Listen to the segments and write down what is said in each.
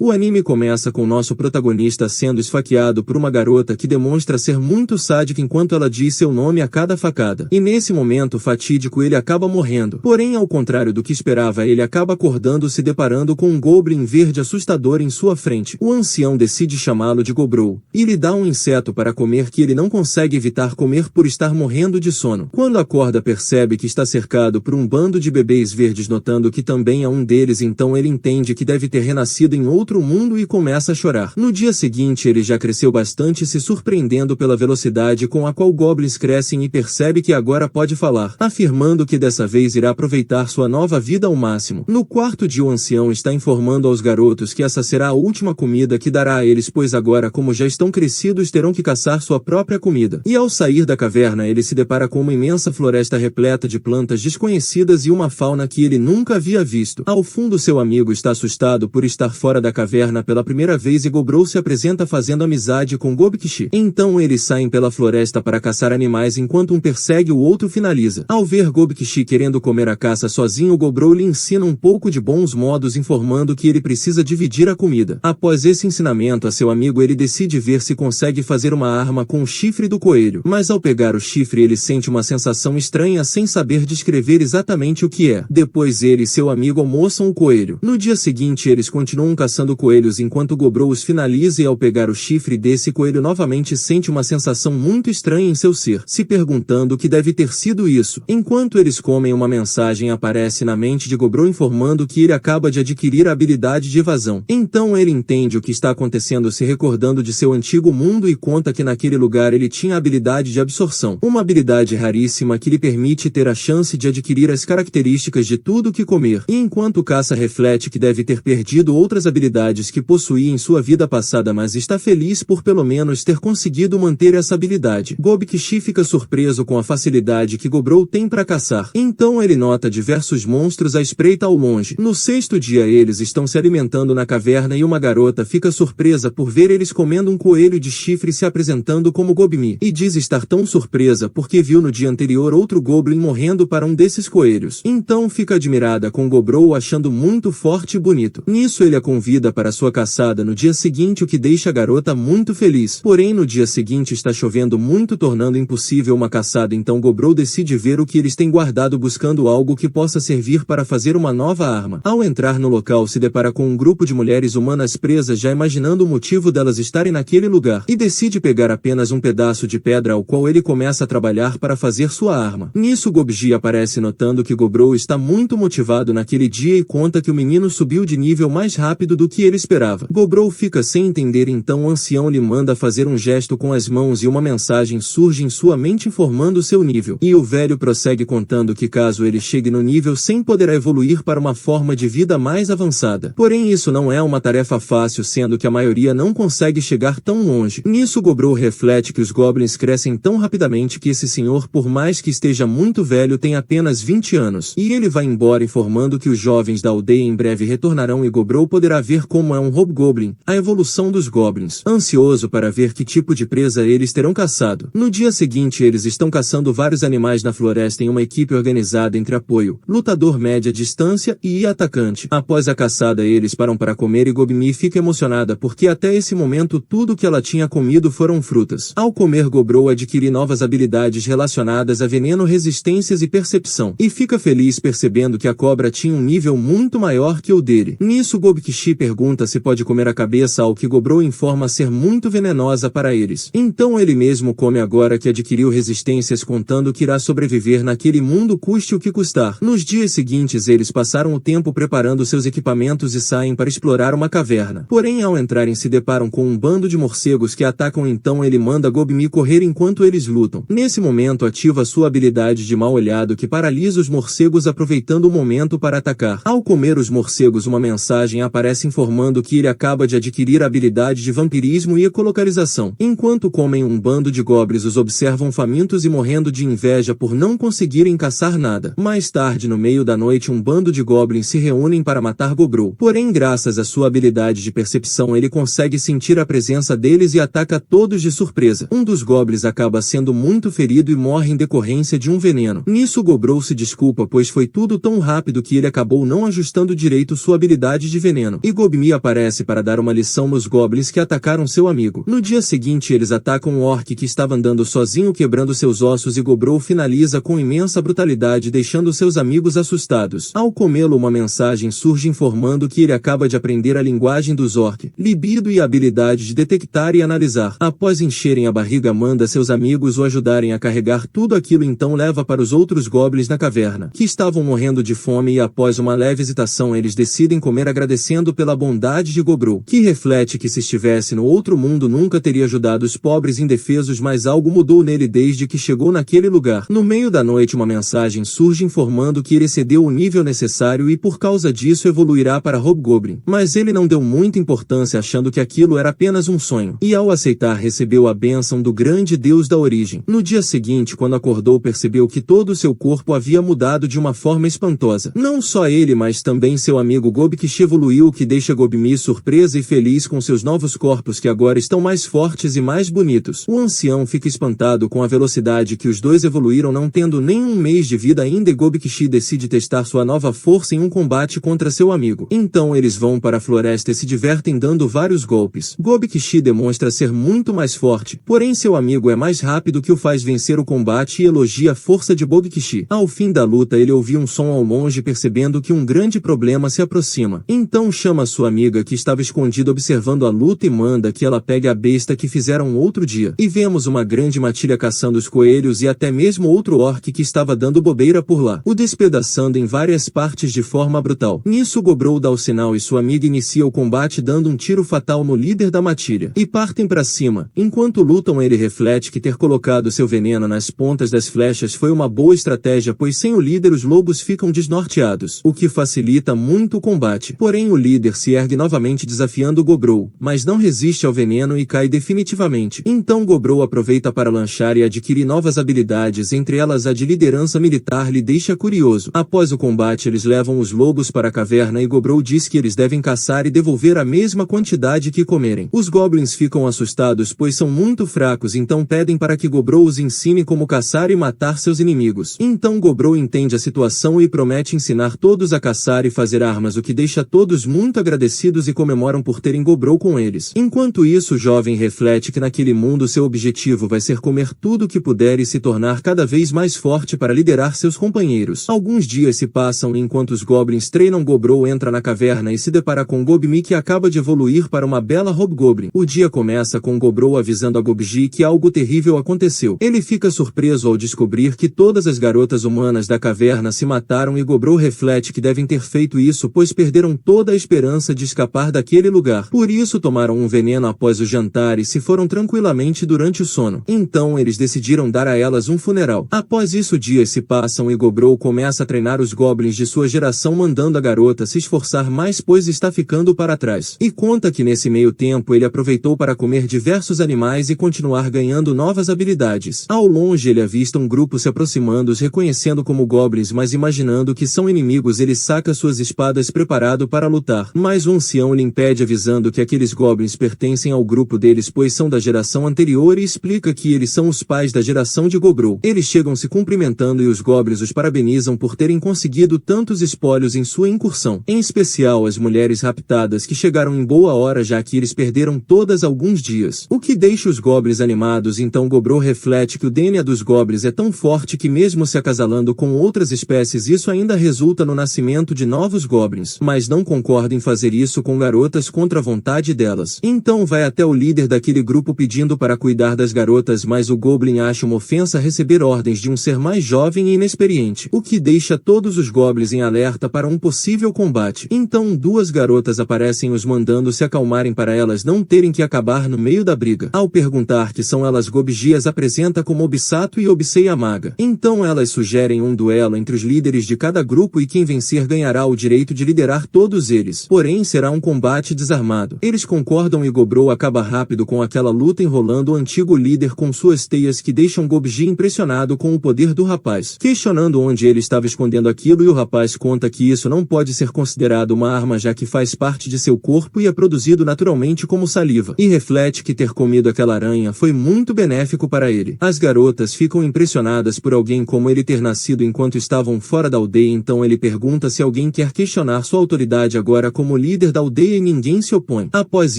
O anime começa com nosso protagonista sendo esfaqueado por uma garota que demonstra ser muito sádica enquanto ela diz seu nome a cada facada. E nesse momento fatídico ele acaba morrendo. Porém, ao contrário do que esperava, ele acaba acordando se deparando com um goblin verde assustador em sua frente. O ancião decide chamá-lo de Gobrou e lhe dá um inseto para comer que ele não consegue evitar comer por estar morrendo de sono. Quando acorda, percebe que está cercado por um bando de bebês verdes, notando que também é um deles, então ele entende que deve ter renascido em outro mundo e começa a chorar. No dia seguinte ele já cresceu bastante, se surpreendendo pela velocidade com a qual goblins crescem, e percebe que agora pode falar, afirmando que dessa vez irá aproveitar sua nova vida ao máximo. No quarto dia o ancião está informando aos garotos que essa será a última comida que dará a eles, pois agora, como já estão crescidos, terão que caçar sua própria comida. E ao sair da caverna ele se depara com uma imensa floresta repleta de plantas desconhecidas e uma fauna que ele nunca havia visto. Ao fundo seu amigo está assustado por estar fora da caverna pela primeira vez e Gobrou se apresenta fazendo amizade com Gobkishi. Então eles saem pela floresta para caçar animais enquanto um persegue o outro finaliza. Ao ver Gobkishi querendo comer a caça sozinho, Gobrou lhe ensina um pouco de bons modos, informando que ele precisa dividir a comida. Após esse ensinamento a seu amigo, ele decide ver se consegue fazer uma arma com o chifre do coelho. Mas ao pegar o chifre ele sente uma sensação estranha sem saber descrever exatamente o que é. Depois ele e seu amigo almoçam o coelho. No dia seguinte eles continuam caçando coelhos enquanto Gobrou os finaliza, e ao pegar o chifre desse coelho novamente sente uma sensação muito estranha em seu ser, se perguntando o que deve ter sido isso. Enquanto eles comem, uma mensagem aparece na mente de Gobrou informando que ele acaba de adquirir a habilidade de evasão. Então ele entende o que está acontecendo, se recordando de seu antigo mundo, e conta que naquele lugar ele tinha a habilidade de absorção, uma habilidade raríssima que lhe permite ter a chance de adquirir as características de tudo que comer. E enquanto caça, reflete que deve ter perdido outras habilidades que possuía em sua vida passada, mas está feliz por pelo menos ter conseguido manter essa habilidade. Gobkishi fica surpreso com a facilidade que Gobrou tem para caçar. Então ele nota diversos monstros à espreita ao longe. No sexto dia eles estão se alimentando na caverna e uma garota fica surpresa por ver eles comendo um coelho de chifre, se apresentando como Gobmi, e diz estar tão surpresa porque viu no dia anterior outro goblin morrendo para um desses coelhos. Então fica admirada com Gobrou, achando muito forte e bonito. Nisso ele a convida para sua caçada no dia seguinte, o que deixa a garota muito feliz. Porém no dia seguinte está chovendo muito, tornando impossível uma caçada, então Gobrou decide ver o que eles têm guardado, buscando algo que possa servir para fazer uma nova arma. Ao entrar no local se depara com um grupo de mulheres humanas presas, já imaginando o motivo delas estarem naquele lugar, e decide pegar apenas um pedaço de pedra, ao qual ele começa a trabalhar para fazer sua arma. Nisso Gobji aparece, notando que Gobrou está muito motivado naquele dia, e conta que o menino subiu de nível mais rápido do que ele esperava. Gobrou fica sem entender, então o ancião lhe manda fazer um gesto com as mãos e uma mensagem surge em sua mente informando seu nível. E o velho prossegue contando que caso ele chegue no nível 100 poderá evoluir para uma forma de vida mais avançada. Porém isso não é uma tarefa fácil, sendo que a maioria não consegue chegar tão longe. Nisso Gobrou reflete que os goblins crescem tão rapidamente que esse senhor, por mais que esteja muito velho, tem apenas 20 anos. E ele vai embora informando que os jovens da aldeia em breve retornarão e Gobrou poderá ver como é um hobgoblin, a evolução dos goblins, ansioso para ver que tipo de presa eles terão caçado. No dia seguinte eles estão caçando vários animais na floresta em uma equipe organizada entre apoio, lutador média distância e atacante. Após a caçada eles param para comer e Gobmi fica emocionada porque até esse momento tudo que ela tinha comido foram frutas. Ao comer Gobrou adquire novas habilidades relacionadas a veneno, resistências e percepção, e fica feliz percebendo que a cobra tinha um nível muito maior que o dele. Nisso Gobkishi pergunta se pode comer a cabeça, ao que Gobrou informa ser muito venenosa para eles. Então ele mesmo come agora que adquiriu resistências, contando que irá sobreviver naquele mundo custe o que custar. Nos dias seguintes eles passaram o tempo preparando seus equipamentos e saem para explorar uma caverna. Porém ao entrarem se deparam com um bando de morcegos que atacam, então ele manda Gobmi correr enquanto eles lutam. Nesse momento ativa sua habilidade de mal olhado que paralisa os morcegos, aproveitando o momento para atacar. Ao comer os morcegos uma mensagem aparece informando que ele acaba de adquirir a habilidade de vampirismo e ecolocalização. Enquanto comem, um bando de goblins os observam famintos e morrendo de inveja por não conseguirem caçar nada. Mais tarde, no meio da noite, um bando de goblins se reúnem para matar Gobrou. Porém, graças à sua habilidade de percepção, ele consegue sentir a presença deles e ataca todos de surpresa. Um dos goblins acaba sendo muito ferido e morre em decorrência de um veneno. Nisso Gobrou se desculpa, pois foi tudo tão rápido que ele acabou não ajustando direito sua habilidade de veneno. E Gobmi aparece para dar uma lição nos goblins que atacaram seu amigo. No dia seguinte eles atacam um orc que estava andando sozinho quebrando seus ossos e Gobrou finaliza com imensa brutalidade deixando seus amigos assustados. Ao comê-lo uma mensagem surge informando que ele acaba de aprender a linguagem dos orc, libido e a habilidade de detectar e analisar. Após encherem a barriga manda seus amigos o ajudarem a carregar tudo aquilo então leva para os outros goblins na caverna, que estavam morrendo de fome e após uma leve hesitação eles decidem comer agradecendo pela bondade de Gobrou, que reflete que se estivesse no outro mundo nunca teria ajudado os pobres indefesos mas algo mudou nele desde que chegou naquele lugar. No meio da noite uma mensagem surge informando que ele excedeu o nível necessário e por causa disso evoluirá para Hobgoblin, mas ele não deu muita importância achando que aquilo era apenas um sonho, e ao aceitar recebeu a bênção do grande deus da origem. No dia seguinte quando acordou percebeu que todo o seu corpo havia mudado de uma forma espantosa. Não só ele mas também seu amigo Gobkishi evoluiu o que deixa Gobmi surpresa e feliz com seus novos corpos que agora estão mais fortes e mais bonitos. O ancião fica espantado com a velocidade que os dois evoluíram não tendo nem um mês de vida ainda e Gobkishi decide testar sua nova força em um combate contra seu amigo. Então eles vão para a floresta e se divertem dando vários golpes. Gobkishi demonstra ser muito mais forte, porém seu amigo é mais rápido que o faz vencer o combate e elogia a força de Gobkishi. Ao fim da luta ele ouviu um som ao longe percebendo que um grande problema se aproxima. Então chama sua amiga que estava escondida observando a luta e manda que ela pegue a besta que fizeram outro dia. E vemos uma grande matilha caçando os coelhos e até mesmo outro orc que estava dando bobeira por lá, o despedaçando em várias partes de forma brutal. Nisso Gobrou dá o sinal e sua amiga inicia o combate dando um tiro fatal no líder da matilha, e partem para cima. Enquanto lutam ele reflete que ter colocado seu veneno nas pontas das flechas foi uma boa estratégia pois sem o líder os lobos ficam desnorteados, o que facilita muito o combate. Porém o líder se ergue novamente desafiando Gobrou, mas não resiste ao veneno e cai definitivamente. Então Gobrou aproveita para lanchar e adquirir novas habilidades, entre elas a de liderança militar lhe deixa curioso. Após o combate eles levam os lobos para a caverna e Gobrou diz que eles devem caçar e devolver a mesma quantidade que comerem. Os goblins ficam assustados pois são muito fracos então pedem para que Gobrou os ensine como caçar e matar seus inimigos. Então Gobrou entende a situação e promete ensinar todos a caçar e fazer armas o que deixa todos muito agradecidos e comemoram por terem Gobrou com eles. Enquanto isso o jovem reflete que naquele mundo seu objetivo vai ser comer tudo o que puder e se tornar cada vez mais forte para liderar seus companheiros. Alguns dias se passam e enquanto os goblins treinam Gobrou entra na caverna e se depara com Gobmi que acaba de evoluir para uma bela Hobgoblin. O dia começa com Gobrou avisando a Gobji que algo terrível aconteceu. Ele fica surpreso ao descobrir que todas as garotas humanas da caverna se mataram e Gobrou reflete que devem ter feito isso pois perderam toda a esperança de escapar daquele lugar. Por isso tomaram um veneno após o jantar e se foram tranquilamente durante o sono. Então eles decidiram dar a elas um funeral. Após isso dias se passam e Gobrou começa a treinar os goblins de sua geração mandando a garota se esforçar mais pois está ficando para trás. E conta que nesse meio tempo ele aproveitou para comer diversos animais e continuar ganhando novas habilidades. Ao longe ele avista um grupo se aproximando os reconhecendo como goblins mas imaginando que são inimigos ele saca suas espadas preparado para lutar. Mas o ancião lhe impede avisando que aqueles goblins pertencem ao grupo deles pois são da geração anterior e explica que eles são os pais da geração de Gobrou. Eles chegam se cumprimentando e os goblins os parabenizam por terem conseguido tantos espólios em sua incursão. Em especial as mulheres raptadas que chegaram em boa hora já que eles perderam todas alguns dias. O que deixa os goblins animados então Gobrou reflete que o DNA dos goblins é tão forte que mesmo se acasalando com outras espécies isso ainda resulta no nascimento de novos goblins. Mas não concorda em fazer isso com garotas contra a vontade delas. Então vai até o líder daquele grupo pedindo para cuidar das garotas mas o goblin acha uma ofensa receber ordens de um ser mais jovem e inexperiente, o que deixa todos os goblins em alerta para um possível combate. Então duas garotas aparecem os mandando se acalmarem para elas não terem que acabar no meio da briga. Ao perguntar que são elas Gobji as apresenta como Obsato e Obsei Amaga. Então elas sugerem um duelo entre os líderes de cada grupo e quem vencer ganhará o direito de liderar todos eles. Porém será um combate desarmado. Eles concordam e Gobrou acaba rápido com aquela luta enrolando o antigo líder com suas teias que deixam Gobji impressionado com o poder do rapaz, questionando onde ele estava escondendo aquilo e o rapaz conta que isso não pode ser considerado uma arma já que faz parte de seu corpo e é produzido naturalmente como saliva, e reflete que ter comido aquela aranha foi muito benéfico para ele. As garotas ficam impressionadas por alguém como ele ter nascido enquanto estavam fora da aldeia então ele pergunta se alguém quer questionar sua autoridade agora como líder da aldeia e ninguém se opõe. Após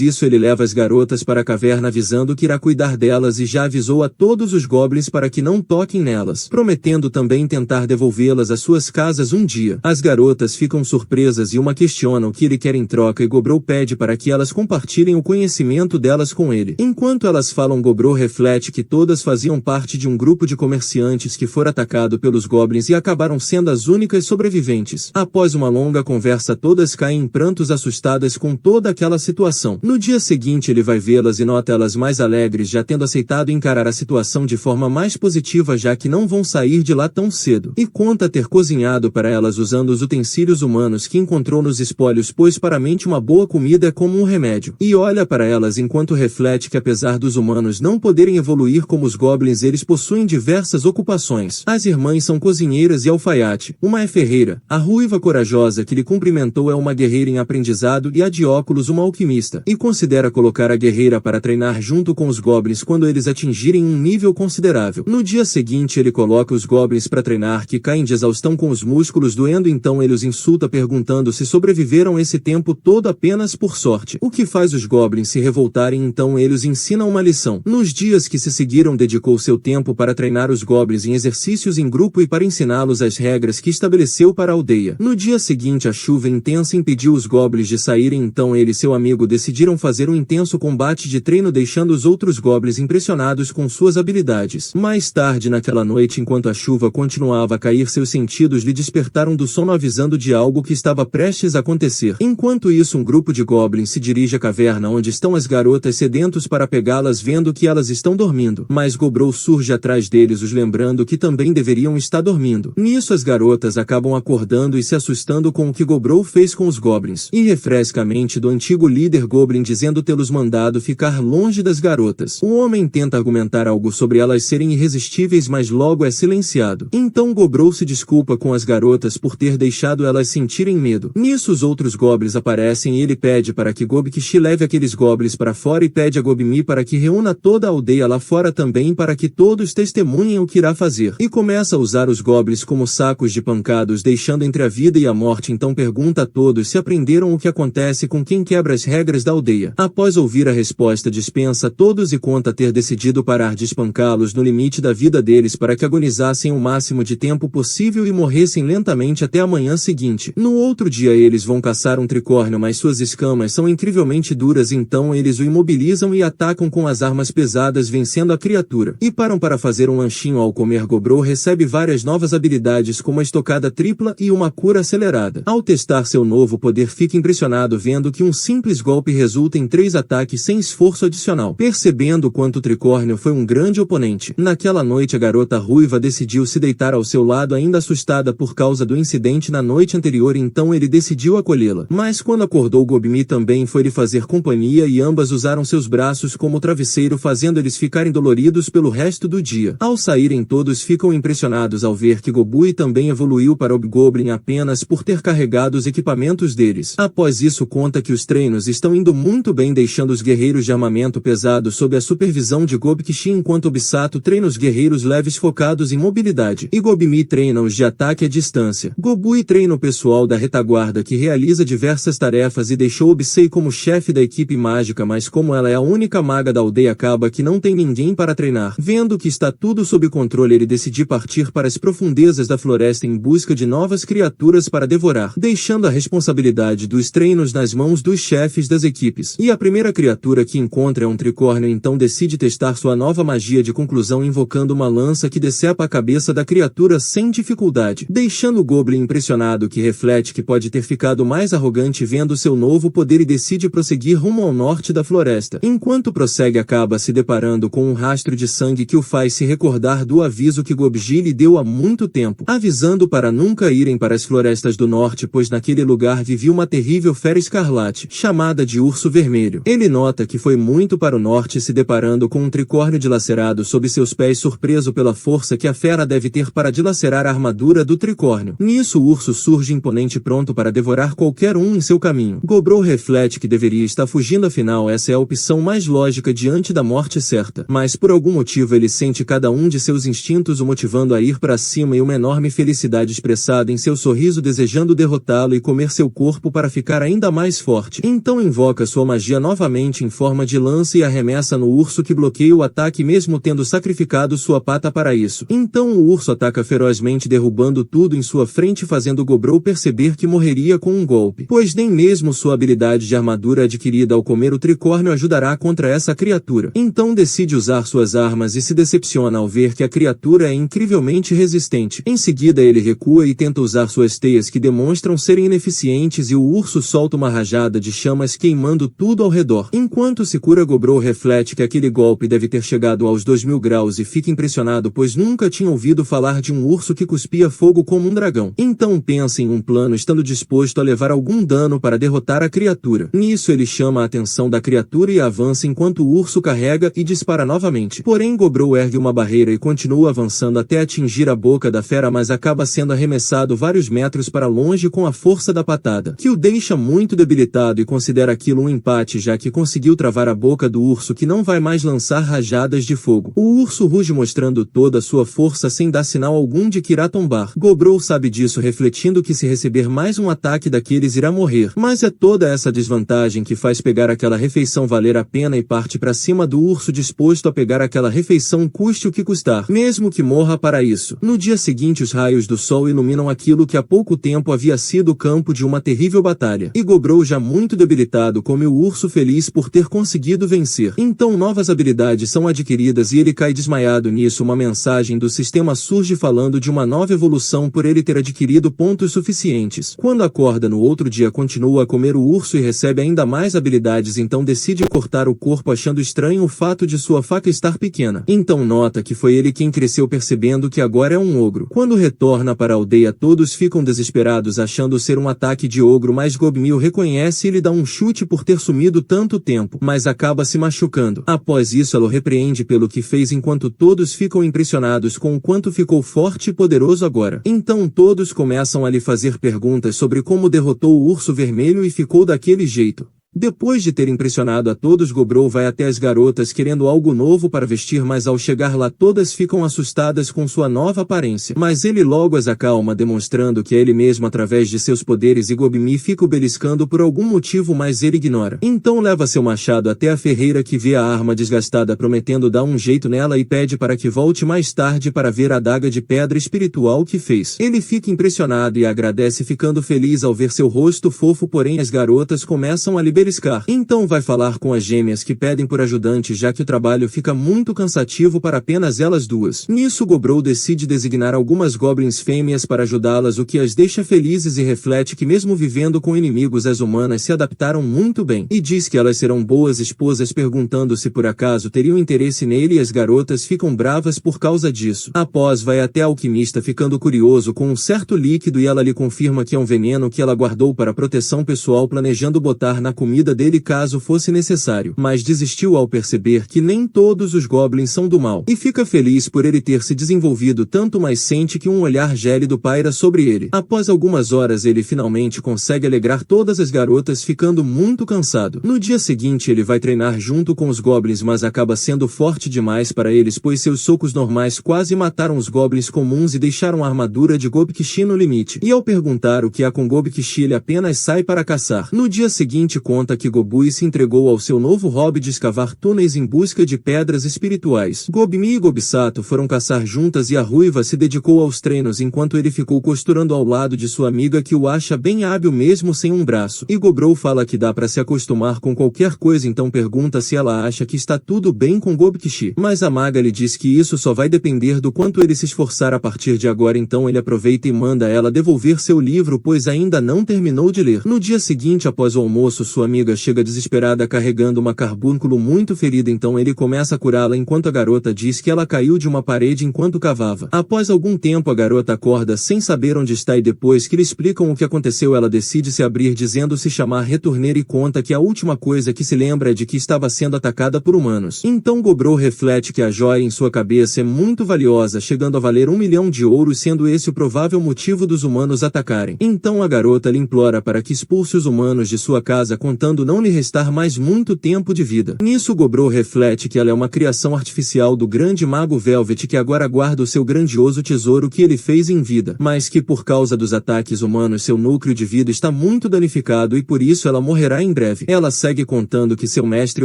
isso ele leva as garotas para a caverna avisando que irá cuidar delas e já avisou a todos os goblins para que não toquem nelas, prometendo também tentar devolvê-las às suas casas um dia. As garotas ficam surpresas e uma questiona o que ele quer em troca e Gobrow pede para que elas compartilhem o conhecimento delas com ele. Enquanto elas falam, Gobrow reflete que todas faziam parte de um grupo de comerciantes que foi atacado pelos goblins e acabaram sendo as únicas sobreviventes. Após uma longa conversa, todas caem em prantos assustadas com toda aquela situação. No dia seguinte ele vai vê-las e nota elas mais alegres, já tendo aceitado encarar a situação de forma mais positiva, já que não vão sair de lá tão cedo. E conta ter cozinhado para elas usando os utensílios humanos que encontrou nos espólios, pois para a mente uma boa comida é como um remédio. E olha para elas enquanto reflete que apesar dos humanos não poderem evoluir como os goblins, eles possuem diversas ocupações. As irmãs são cozinheiras e alfaiate. Uma é ferreira. A ruiva corajosa que lhe cumprimentou é uma guerreira em aprendizado e a de óculos uma alquimista. E considera colocar a guerreira para treinar junto com os goblins quando eles atingirem um nível considerável. No dia seguinte ele coloca os goblins para treinar, que caem de exaustão com os músculos doendo, então ele os insulta perguntando se sobreviveram esse tempo todo apenas por sorte. O que faz os goblins se revoltarem, então ele os ensina uma lição. Nos dias que se seguiram dedicou seu tempo para treinar os goblins em exercícios em grupo e para ensiná-los as regras que estabeleceu para a aldeia. No dia seguinte a chuva intensa impediu os goblins de saírem, então ele e seu amigo decidiram fazer um intenso combate de treino, deixando os outros goblins impressionados com suas habilidades. Mais tarde naquela noite, enquanto a chuva continuava a cair, seus sentidos lhe despertaram do sono avisando de algo que estava prestes a acontecer. Enquanto isso, um grupo de goblins se dirige à caverna onde estão as garotas, sedentos para pegá-las, vendo que elas estão dormindo. Mas Gobrow surge atrás deles, os lembrando que também deveriam estar dormindo. Nisso as garotas acabam acordando e se assustando com o que Gobrow fez com os goblins. E refresca a mente do antigo líder goblin dizendo tê-los mandado ficar longe das garotas. O homem tenta argumentar algo sobre elas serem irresistíveis, mas logo é silenciado. Então Gobrow se desculpa com as garotas por ter deixado elas sentirem medo. Nisso os outros goblins aparecem e ele pede para que Gobkshi leve aqueles goblins para fora e pede a Gobmi para que reúna toda a aldeia lá fora também para que todos testemunhem o que irá fazer. E começa a usar os goblins como sacos de pancados, deixando entre a vida e a morte. Então pergunta a todos se aprenderam o que acontece com quem quebra as regras da aldeia. Após ouvir a resposta, dispensa a todos e conta ter decidido parar de espancá-los no limite da vida deles para que agonizassem o máximo de tempo possível e morressem lentamente até a manhã seguinte. No outro dia eles vão caçar um tricórnio, mas suas escamas são incrivelmente duras, então eles o imobilizam e atacam com as armas pesadas, vencendo a criatura. E param para fazer um lanchinho. Ao comer, Gobrow recebe várias novas habilidades como a estocada tripla e uma cura acelerada. Ao testar seu novo poder, fica impressionado vendo que um simples golpe resulta em 3 ataques sem esforço adicional, percebendo quanto o tricórnio foi um grande oponente. Naquela noite a garota ruiva decidiu se deitar ao seu lado, ainda assustada por causa do incidente na noite anterior, então ele decidiu acolhê-la. Mas quando acordou, Gobmi também foi lhe fazer companhia e ambas usaram seus braços como travesseiro, fazendo eles ficarem doloridos pelo resto do dia. Ao saírem, todos ficam impressionados ao ver que Gobui também evoluiu para Hobgoblin apenas por ter carregado os equipamentos deles. Após isso, conta que os treinos estão indo muito bem, deixando os guerreiros de armamento pesado sob a supervisão de Gobkshi, enquanto Obsato treina os guerreiros leves focados em mobilidade. E Gobmi treina os de ataque à distância. Gobui treina o pessoal da retaguarda, que realiza diversas tarefas, e deixou Obsei como chefe da equipe mágica, mas como ela é a única maga da aldeia, acaba que não tem ninguém para treinar. Vendo que está tudo sob controle, ele decide partir para as profundezas da floresta em busca de novas criaturas para devorar, deixando a responsabilidade dos treinos nas mãos dos chefes das equipes. E a primeira criatura que encontra é um tricórnio, então decide testar sua nova magia de conclusão, invocando uma lança que decepa a cabeça da criatura sem dificuldade, deixando o Goblin impressionado, que reflete que pode ter ficado mais arrogante vendo seu novo poder, e decide prosseguir rumo ao norte da floresta. Enquanto prossegue, acaba se deparando com um rastro de sangue que o faz se recordar do aviso que Gobji lhe deu há muito tempo, avisando para nunca irem para as florestas do norte, pois naquele lugar vivia uma terrível fera escarlate, chamada de Urso Vermelho. Ele nota que foi muito para o norte, se deparando com um tricórnio dilacerado sob seus pés, surpreso pela força que a fera deve ter para dilacerar a armadura do tricórnio. Nisso o urso surge imponente, pronto para devorar qualquer um em seu caminho. Gobrow reflete que deveria estar fugindo, afinal essa é a opção mais lógica diante da morte certa. Mas por algum motivo ele sente cada um de seus instintos o motivando a ir para cima, e uma enorme felicidade expressada em seu sorriso, desejando derrotá-lo e comer seu corpo para ficar ainda mais forte. Então invoca sua magia novamente em forma de lança e arremessa no urso, que bloqueia o ataque mesmo tendo sacrificado sua pata para isso. Então o urso ataca ferozmente, derrubando tudo em sua frente, fazendo Gobrow perceber que morreria com um golpe, pois nem mesmo sua habilidade de armadura adquirida ao comer o tricórnio ajudará contra essa criatura. Então decide usar suas armas e se decepciona ao ver que a criatura é incrivelmente resistente. Em seguida ele recua e tenta usar suas teias, que demonstram serem ineficientes, e o urso solta uma rajada de chamas queimando tudo ao redor. Enquanto se cura, Gobrow reflete que aquele golpe deve ter chegado aos 2000 graus e fica impressionado, pois nunca tinha ouvido falar de um urso que cuspia fogo como um dragão. Então pensa em um plano, estando disposto a levar algum dano para derrotar a criatura. Nisso ele chama a atenção da criatura e avança enquanto o urso carrega e dispara novamente. Porém Gobrow ergue uma barreira e continua avançando até atingir a boca da fera, mas acaba sendo arremessado vários metros para longe com a força da patada, que o deixa muito debilitado, e considera aquilo um empate, já que conseguiu travar a boca do urso, que não vai mais lançar rajadas de fogo. O urso ruge mostrando toda a sua força sem dar sinal algum de que irá tombar. Gobrow sabe disso, refletindo que se receber mais um ataque daqueles irá morrer. Mas é toda essa desvantagem que faz pegar aquela refeição valer a pena e parte para cima do urso, disposto a pegar aquela refeição custe o que custar, mesmo que morra para isso. No dia seguinte os raios do sol iluminam aquilo que há pouco tempo havia sido o campo de uma terrível batalha, e Gobrow, já muito debilitado, come o urso, feliz por ter conseguido vencer. Então novas habilidades são adquiridas e ele cai desmaiado. Nisso uma mensagem do sistema surge falando de uma nova evolução por ele ter adquirido pontos suficientes. Quando acorda no outro dia, continua a comer o urso e recebe ainda mais habilidades, então decide cortar o corpo, achando estranho o fato de sua faca estar pequena. Então nota que foi ele quem cresceu, percebendo que agora é um ogro. Quando retorna para a aldeia, todos ficam desesperados achando ser um ataque de ogro, mas Gobmil reconhece e lhe dá um chute por ter sumido tanto tempo, mas acaba se machucando. Após isso ela o repreende pelo que fez, enquanto todos ficam impressionados com o quanto ficou forte e poderoso agora. Então todos começam a lhe fazer perguntas sobre como derrotou o urso vermelho e ficou daquele jeito. Depois de ter impressionado a todos, Gobrow vai até as garotas querendo algo novo para vestir, mas ao chegar lá todas ficam assustadas com sua nova aparência. Mas ele logo as acalma, demonstrando que é ele mesmo através de seus poderes, e Gobmi fica o beliscando por algum motivo, mas ele ignora. Então leva seu machado até a ferreira, que vê a arma desgastada, prometendo dar um jeito nela, e pede para que volte mais tarde para ver a adaga de pedra espiritual que fez. Ele fica impressionado e agradece, ficando feliz ao ver seu rosto fofo, porém as garotas começam a beliscar. Então vai falar com as gêmeas, que pedem por ajudante, já que o trabalho fica muito cansativo para apenas elas duas. Nisso Gobrow decide designar algumas goblins fêmeas para ajudá-las, o que as deixa felizes, e reflete que mesmo vivendo com inimigos as humanas se adaptaram muito bem, e diz que elas serão boas esposas, perguntando se por acaso teriam interesse nele, e as garotas ficam bravas por causa disso. Após vai até a alquimista, ficando curioso com um certo líquido, e ela lhe confirma que é um veneno que ela guardou para proteção pessoal, planejando botar na comida dele caso fosse necessário, mas desistiu ao perceber que nem todos os goblins são do mal, e fica feliz por ele ter se desenvolvido tanto, mas sente que um olhar gélido paira sobre ele. Após algumas horas ele finalmente consegue alegrar todas as garotas, ficando muito cansado. No dia seguinte ele vai treinar junto com os goblins, mas acaba sendo forte demais para eles, pois seus socos normais quase mataram os goblins comuns e deixaram a armadura de Gobkishi no limite. E ao perguntar o que há com Gobkishi, ele apenas sai para caçar. No dia seguinte conta que Gobui se entregou ao seu novo hobby de escavar túneis em busca de pedras espirituais. Gobmi e Gobsato foram caçar juntas, e a ruiva se dedicou aos treinos, enquanto ele ficou costurando ao lado de sua amiga, que o acha bem hábil mesmo sem um braço. E Gobrow fala que dá para se acostumar com qualquer coisa, então pergunta se ela acha que está tudo bem com Gobkishi. Mas a maga lhe diz que isso só vai depender do quanto ele se esforçar a partir de agora, então ele aproveita e manda ela devolver seu livro, pois ainda não terminou de ler. No dia seguinte, após o almoço, sua amiga chega desesperada carregando uma carbúnculo muito ferida, então ele começa a curá-la, enquanto a garota diz que ela caiu de uma parede enquanto cavava. Após algum tempo a garota acorda sem saber onde está, e depois que lhe explicam o que aconteceu ela decide se abrir, dizendo se chamar Returner, e conta que a última coisa que se lembra é de que estava sendo atacada por humanos. Então Gobrow reflete que a joia em sua cabeça é muito valiosa, chegando a valer 1 milhão de ouros, sendo esse o provável motivo dos humanos atacarem. Então a garota lhe implora para que expulse os humanos de sua casa, contando tentando não lhe restar mais muito tempo de vida. Nisso Gobro reflete que ela é uma criação artificial do grande mago Velvet que agora guarda o seu grandioso tesouro que ele fez em vida, mas que por causa dos ataques humanos seu núcleo de vida está muito danificado e por isso ela morrerá em breve. Ela segue contando que seu mestre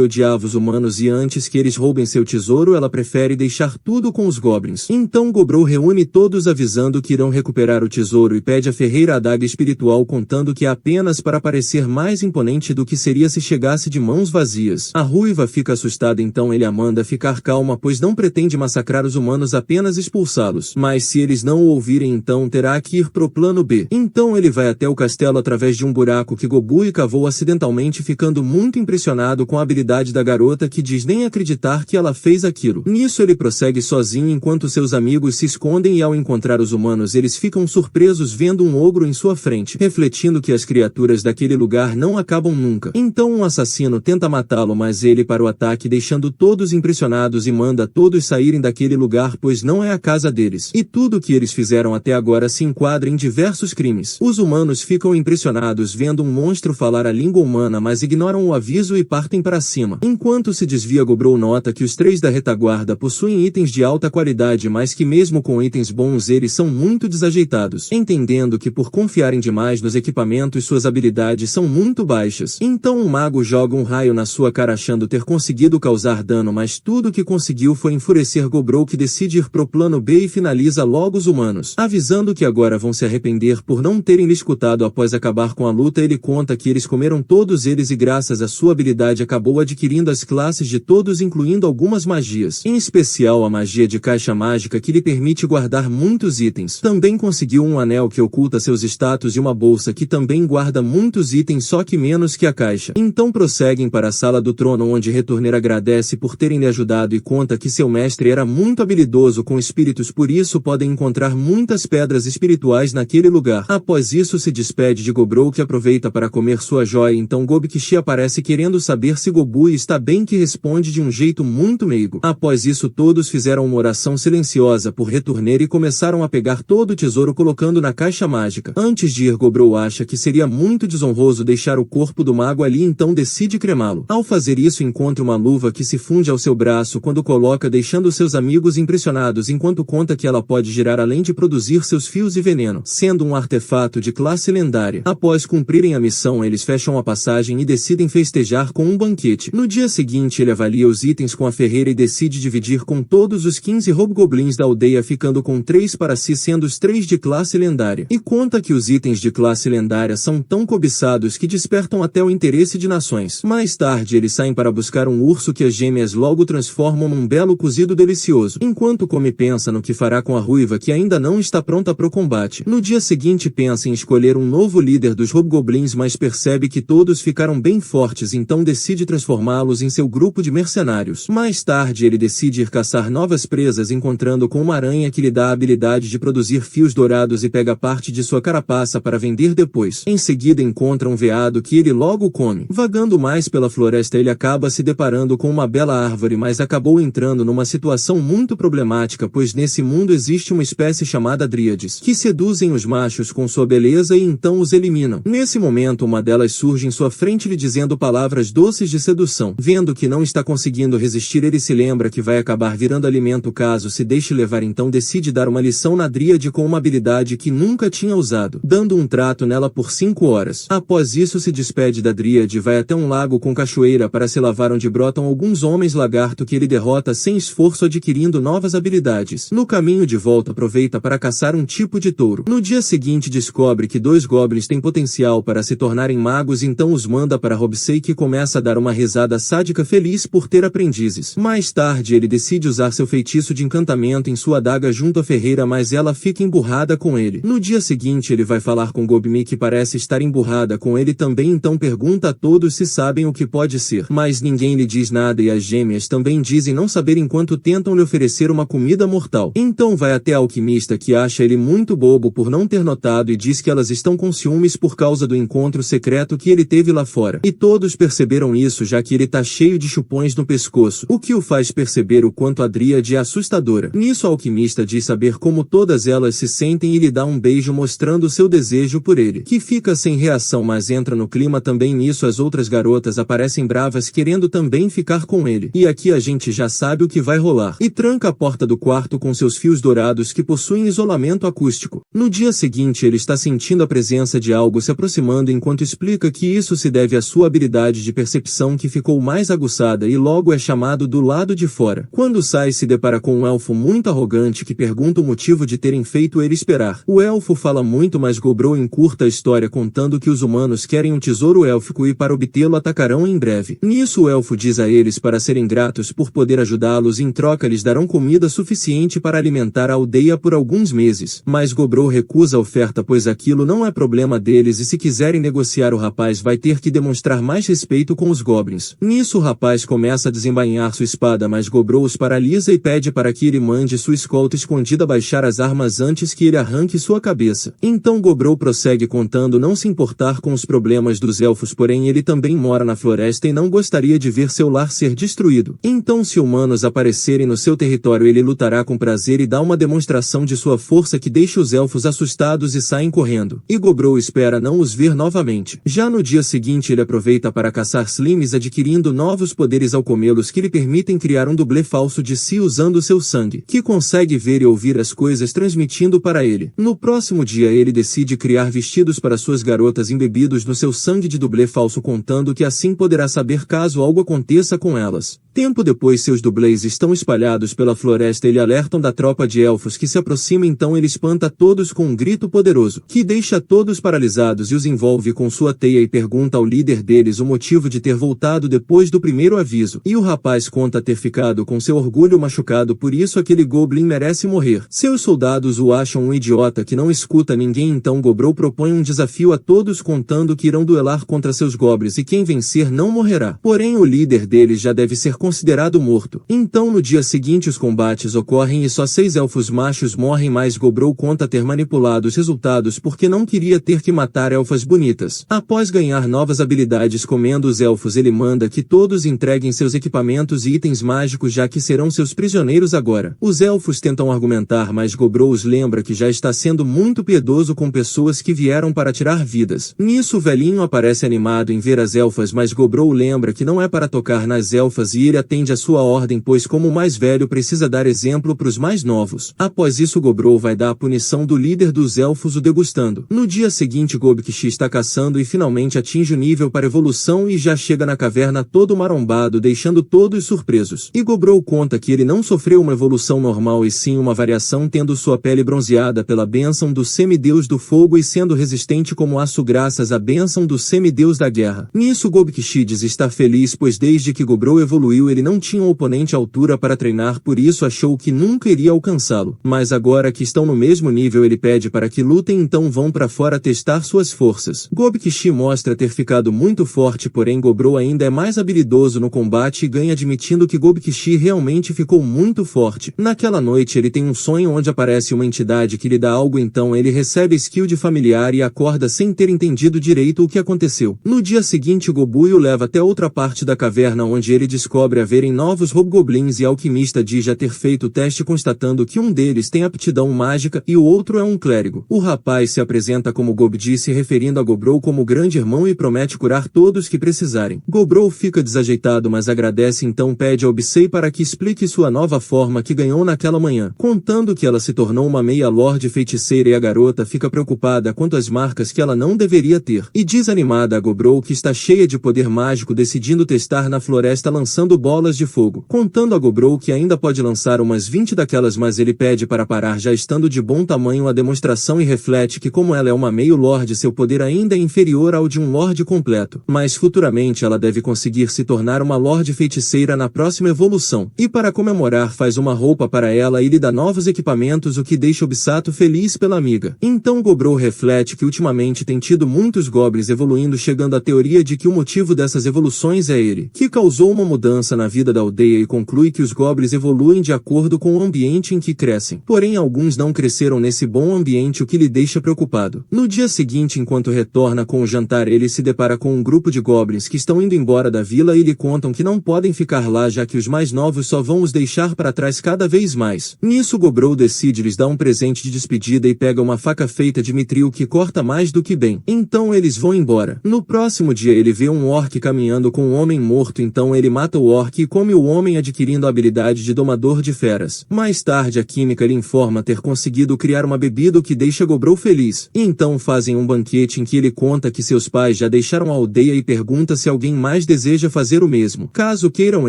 odiava os humanos e antes que eles roubem seu tesouro ela prefere deixar tudo com os goblins. Então Gobro reúne todos avisando que irão recuperar o tesouro e pede à ferreira a adaga espiritual contando que é apenas para parecer mais imponente do que seria se chegasse de mãos vazias. A ruiva fica assustada então ele a manda ficar calma pois não pretende massacrar os humanos apenas expulsá-los. Mas se eles não o ouvirem então terá que ir pro plano B. Então ele vai até o castelo através de um buraco que Gobui cavou acidentalmente ficando muito impressionado com a habilidade da garota que diz nem acreditar que ela fez aquilo. Nisso ele prossegue sozinho enquanto seus amigos se escondem e ao encontrar os humanos eles ficam surpresos vendo um ogro em sua frente, refletindo que as criaturas daquele lugar não acabam nunca. Então um assassino tenta matá-lo mas ele para o ataque deixando todos impressionados e manda todos saírem daquele lugar pois não é a casa deles. E tudo que eles fizeram até agora se enquadra em diversos crimes. Os humanos ficam impressionados vendo um monstro falar a língua humana mas ignoram o aviso e partem para cima. Enquanto se desvia Gobro nota que os três da retaguarda possuem itens de alta qualidade mas que mesmo com itens bons eles são muito desajeitados, entendendo que por confiarem demais nos equipamentos suas habilidades são muito baixas. Então o mago joga um raio na sua cara achando ter conseguido causar dano mas tudo que conseguiu foi enfurecer Gobro que decide ir pro plano B e finaliza logo os humanos, avisando que agora vão se arrepender por não terem lhe escutado após acabar com a luta. Ele conta que eles comeram todos eles e graças à sua habilidade acabou adquirindo as classes de todos incluindo algumas magias, em especial a magia de caixa mágica que lhe permite guardar muitos itens. Também conseguiu um anel que oculta seus status e uma bolsa que também guarda muitos itens só que menos que a caixa. Então prosseguem para a sala do trono onde Retorner agradece por terem lhe ajudado e conta que seu mestre era muito habilidoso com espíritos por isso podem encontrar muitas pedras espirituais naquele lugar. Após isso se despede de Gobro que aproveita para comer sua joia então Gobkishi aparece querendo saber se Gobui está bem que responde de um jeito muito meigo. Após isso todos fizeram uma oração silenciosa por Retorner e começaram a pegar todo o tesouro colocando na caixa mágica. Antes de ir Gobro acha que seria muito desonroso deixar o corpo do mago ali então decide cremá-lo. Ao fazer isso encontra uma luva que se funde ao seu braço quando coloca deixando seus amigos impressionados enquanto conta que ela pode girar além de produzir seus fios e veneno, sendo um artefato de classe lendária. Após cumprirem a missão eles fecham a passagem e decidem festejar com um banquete. No dia seguinte ele avalia os itens com a ferreira e decide dividir com todos os 15 hobgoblins da aldeia ficando com 3 para si sendo os 3 de classe lendária. E conta que os itens de classe lendária são tão cobiçados que despertam até o interesse de nações. Mais tarde eles saem para buscar um urso que as gêmeas logo transformam num belo cozido delicioso. Enquanto come pensa no que fará com a ruiva que ainda não está pronta pro combate. No dia seguinte pensa em escolher um novo líder dos hobgoblins mas percebe que todos ficaram bem fortes então decide transformá-los em seu grupo de mercenários. Mais tarde ele decide ir caçar novas presas encontrando com uma aranha que lhe dá a habilidade de produzir fios dourados e pega parte de sua carapaça para vender depois. Em seguida encontra um veado que ele logo come. Vagando mais pela floresta ele acaba se deparando com uma bela árvore mas acabou entrando numa situação muito problemática pois nesse mundo existe uma espécie chamada dríades que seduzem os machos com sua beleza e então os eliminam. Nesse momento uma delas surge em sua frente lhe dizendo palavras doces de sedução. Vendo que não está conseguindo resistir ele se lembra que vai acabar virando alimento caso se deixe levar então decide dar uma lição na dríade com uma habilidade que nunca tinha usado, dando um trato nela por 5 horas. Após isso se despede da dríade e vai até um lago com cachoeira para se lavar onde brotam alguns homens lagarto que ele derrota sem esforço adquirindo novas habilidades. No caminho de volta aproveita para caçar um tipo de touro. No dia seguinte descobre que 2 goblins têm potencial para se tornarem magos então os manda para Robsei que começa a dar uma risada sádica feliz por ter aprendizes. Mais tarde ele decide usar seu feitiço de encantamento em sua adaga junto à ferreira mas ela fica emburrada com ele. No dia seguinte ele vai falar com Gobmi que parece estar emburrada com ele também então pergunta a todos se sabem o que pode ser. Mas ninguém lhe diz nada e as gêmeas também dizem não saber enquanto tentam lhe oferecer uma comida mortal. Então vai até a alquimista que acha ele muito bobo por não ter notado e diz que elas estão com ciúmes por causa do encontro secreto que ele teve lá fora. E todos perceberam isso já que ele tá cheio de chupões no pescoço, o que o faz perceber o quanto a dríade é assustadora. Nisso a alquimista diz saber como todas elas se sentem e lhe dá um beijo mostrando seu desejo por ele, que fica sem reação mas entra no clima também também nisso as outras garotas aparecem bravas querendo também ficar com ele. E aqui a gente já sabe o que vai rolar. E tranca a porta do quarto com seus fios dourados que possuem isolamento acústico. No dia seguinte ele está sentindo a presença de algo se aproximando enquanto explica que isso se deve à sua habilidade de percepção que ficou mais aguçada e logo é chamado do lado de fora. Quando sai se depara com um elfo muito arrogante que pergunta o motivo de terem feito ele esperar. O elfo fala muito, mas Gobrou encurta a história contando que os humanos querem um tesouro élfico e para obtê-lo atacarão em breve. Nisso o elfo diz a eles para serem gratos por poder ajudá-los e em troca lhes darão comida suficiente para alimentar a aldeia por alguns meses. Mas Gobrou recusa a oferta pois aquilo não é problema deles e se quiserem negociar o rapaz vai ter que demonstrar mais respeito com os goblins. Nisso o rapaz começa a desembainhar sua espada mas Gobrou os paralisa e pede para que ele mande sua escolta escondida baixar as armas antes que ele arranque sua cabeça. Então Gobrou prossegue contando não se importar com os problemas dos elfos porém ele também mora na floresta e não gostaria de ver seu lar ser destruído. Então se humanos aparecerem no seu território ele lutará com prazer e dá uma demonstração de sua força que deixa os elfos assustados e saem correndo. E Gobrou espera não os ver novamente. Já no dia seguinte ele aproveita para caçar slimes adquirindo novos poderes ao comê-los que lhe permitem criar um dublê falso de si usando seu sangue, que consegue ver e ouvir as coisas transmitindo para ele. No próximo dia ele decide criar vestidos para suas garotas embebidos no seu sangue de dublê falso contando que assim poderá saber caso algo aconteça com elas. Tempo depois seus dublês estão espalhados pela floresta e ele alertam da tropa de elfos que se aproxima então ele espanta todos com um grito poderoso, que deixa todos paralisados e os envolve com sua teia e pergunta ao líder deles o motivo de ter voltado depois do primeiro aviso. E o rapaz conta ter ficado com seu orgulho machucado por isso aquele goblin merece morrer. Seus soldados o acham um idiota que não escuta ninguém então Gobrou propõe um desafio a todos contando que irão duelar contra seus goblins e quem vencer não morrerá. Porém o líder deles já deve ser considerado morto. Então no dia seguinte os combates ocorrem e só 6 elfos machos morrem mas Gobrou conta ter manipulado os resultados porque não queria ter que matar elfas bonitas. Após ganhar novas habilidades comendo os elfos ele manda que todos entreguem seus equipamentos e itens mágicos já que serão seus prisioneiros agora. Os elfos tentam argumentar mas Gobrou os lembra que já está sendo muito piedoso com pessoas que vieram para tirar vidas. Nisso o velhinho aparece animado em ver as elfas mas Gobrou lembra que não é para tocar nas elfas e ele atende a sua ordem pois como o mais velho precisa dar exemplo para os mais novos. Após isso Gobrou vai dar a punição do líder dos elfos o degustando. No dia seguinte Gobkshi está caçando e finalmente atinge o nível para evolução e já chega na caverna todo marombado deixando todos surpresos. E Gobrou conta que ele não sofreu uma evolução normal e sim uma variação tendo sua pele bronzeada pela bênção do semideus do fogo e sendo resistente como aço graças à bênção do semideus da guerra. Nisso Gobkshi diz estar feliz pois desde que Gobrou evoluiu ele não tinha um oponente à altura para treinar por isso achou que nunca iria alcançá-lo. Mas agora que estão no mesmo nível ele pede para que lutem então vão para fora testar suas forças. Gobkshi mostra ter ficado muito forte porém Gobrou ainda é mais habilidoso no combate e ganha admitindo que Gobkshi realmente ficou muito forte. Naquela noite ele tem um sonho onde aparece uma entidade que lhe dá algo então ele recebe skill de familiar e acorda sem ter entendido direito o que aconteceu. No dia seguinte Gobuy o leva até outra parte da caverna onde ele descobre haverem novos hobgoblins e alquimista diz já ter feito o teste constatando que um deles tem aptidão mágica e o outro é um clérigo. O rapaz se apresenta como Gobdi se referindo a Gobrou como grande irmão e promete curar todos que precisarem. Gobrou fica desajeitado mas agradece então pede a Obsei para que explique sua nova forma que ganhou naquela manhã, contando que ela se tornou uma meia-lorde feiticeira e a garota fica preocupada quanto às marcas que ela não deveria ter. E diz animada a Gobrou que está cheia de poder mágico decidindo testar na floresta lançando bolas de fogo, contando a Gobrou que ainda pode lançar umas 20 daquelas mas ele pede para parar já estando de bom tamanho a demonstração e reflete que como ela é uma meio-lorde seu poder ainda é inferior ao de um lorde completo, mas futuramente ela deve conseguir se tornar uma lorde feiticeira na próxima evolução, e para comemorar faz uma roupa para ela e lhe dá novos equipamentos o que deixa Obsato feliz pela amiga. Então Gobrou reflete que ultimamente tem tido muitos goblins evoluindo chegando à teoria de que o motivo dessas evoluções é ele, que causou uma mudança mudança na vida da aldeia e conclui que os goblins evoluem de acordo com o ambiente em que crescem. Porém, alguns não cresceram nesse bom ambiente, o que lhe deixa preocupado. No dia seguinte, enquanto retorna com o jantar, ele se depara com um grupo de goblins que estão indo embora da vila e lhe contam que não podem ficar lá, já que os mais novos só vão os deixar para trás cada vez mais. Nisso, Gobrou decide lhes dar um presente de despedida e pega uma faca feita de mitril que corta mais do que bem. Então eles vão embora. No próximo dia, ele vê um orc caminhando com um homem morto, então ele mata o orc e come o homem, adquirindo a habilidade de domador de feras. Mais tarde, a química lhe informa ter conseguido criar uma bebida que deixa Gobrou feliz. E então fazem um banquete em que ele conta que seus pais já deixaram a aldeia e pergunta se alguém mais deseja fazer o mesmo. Caso queiram,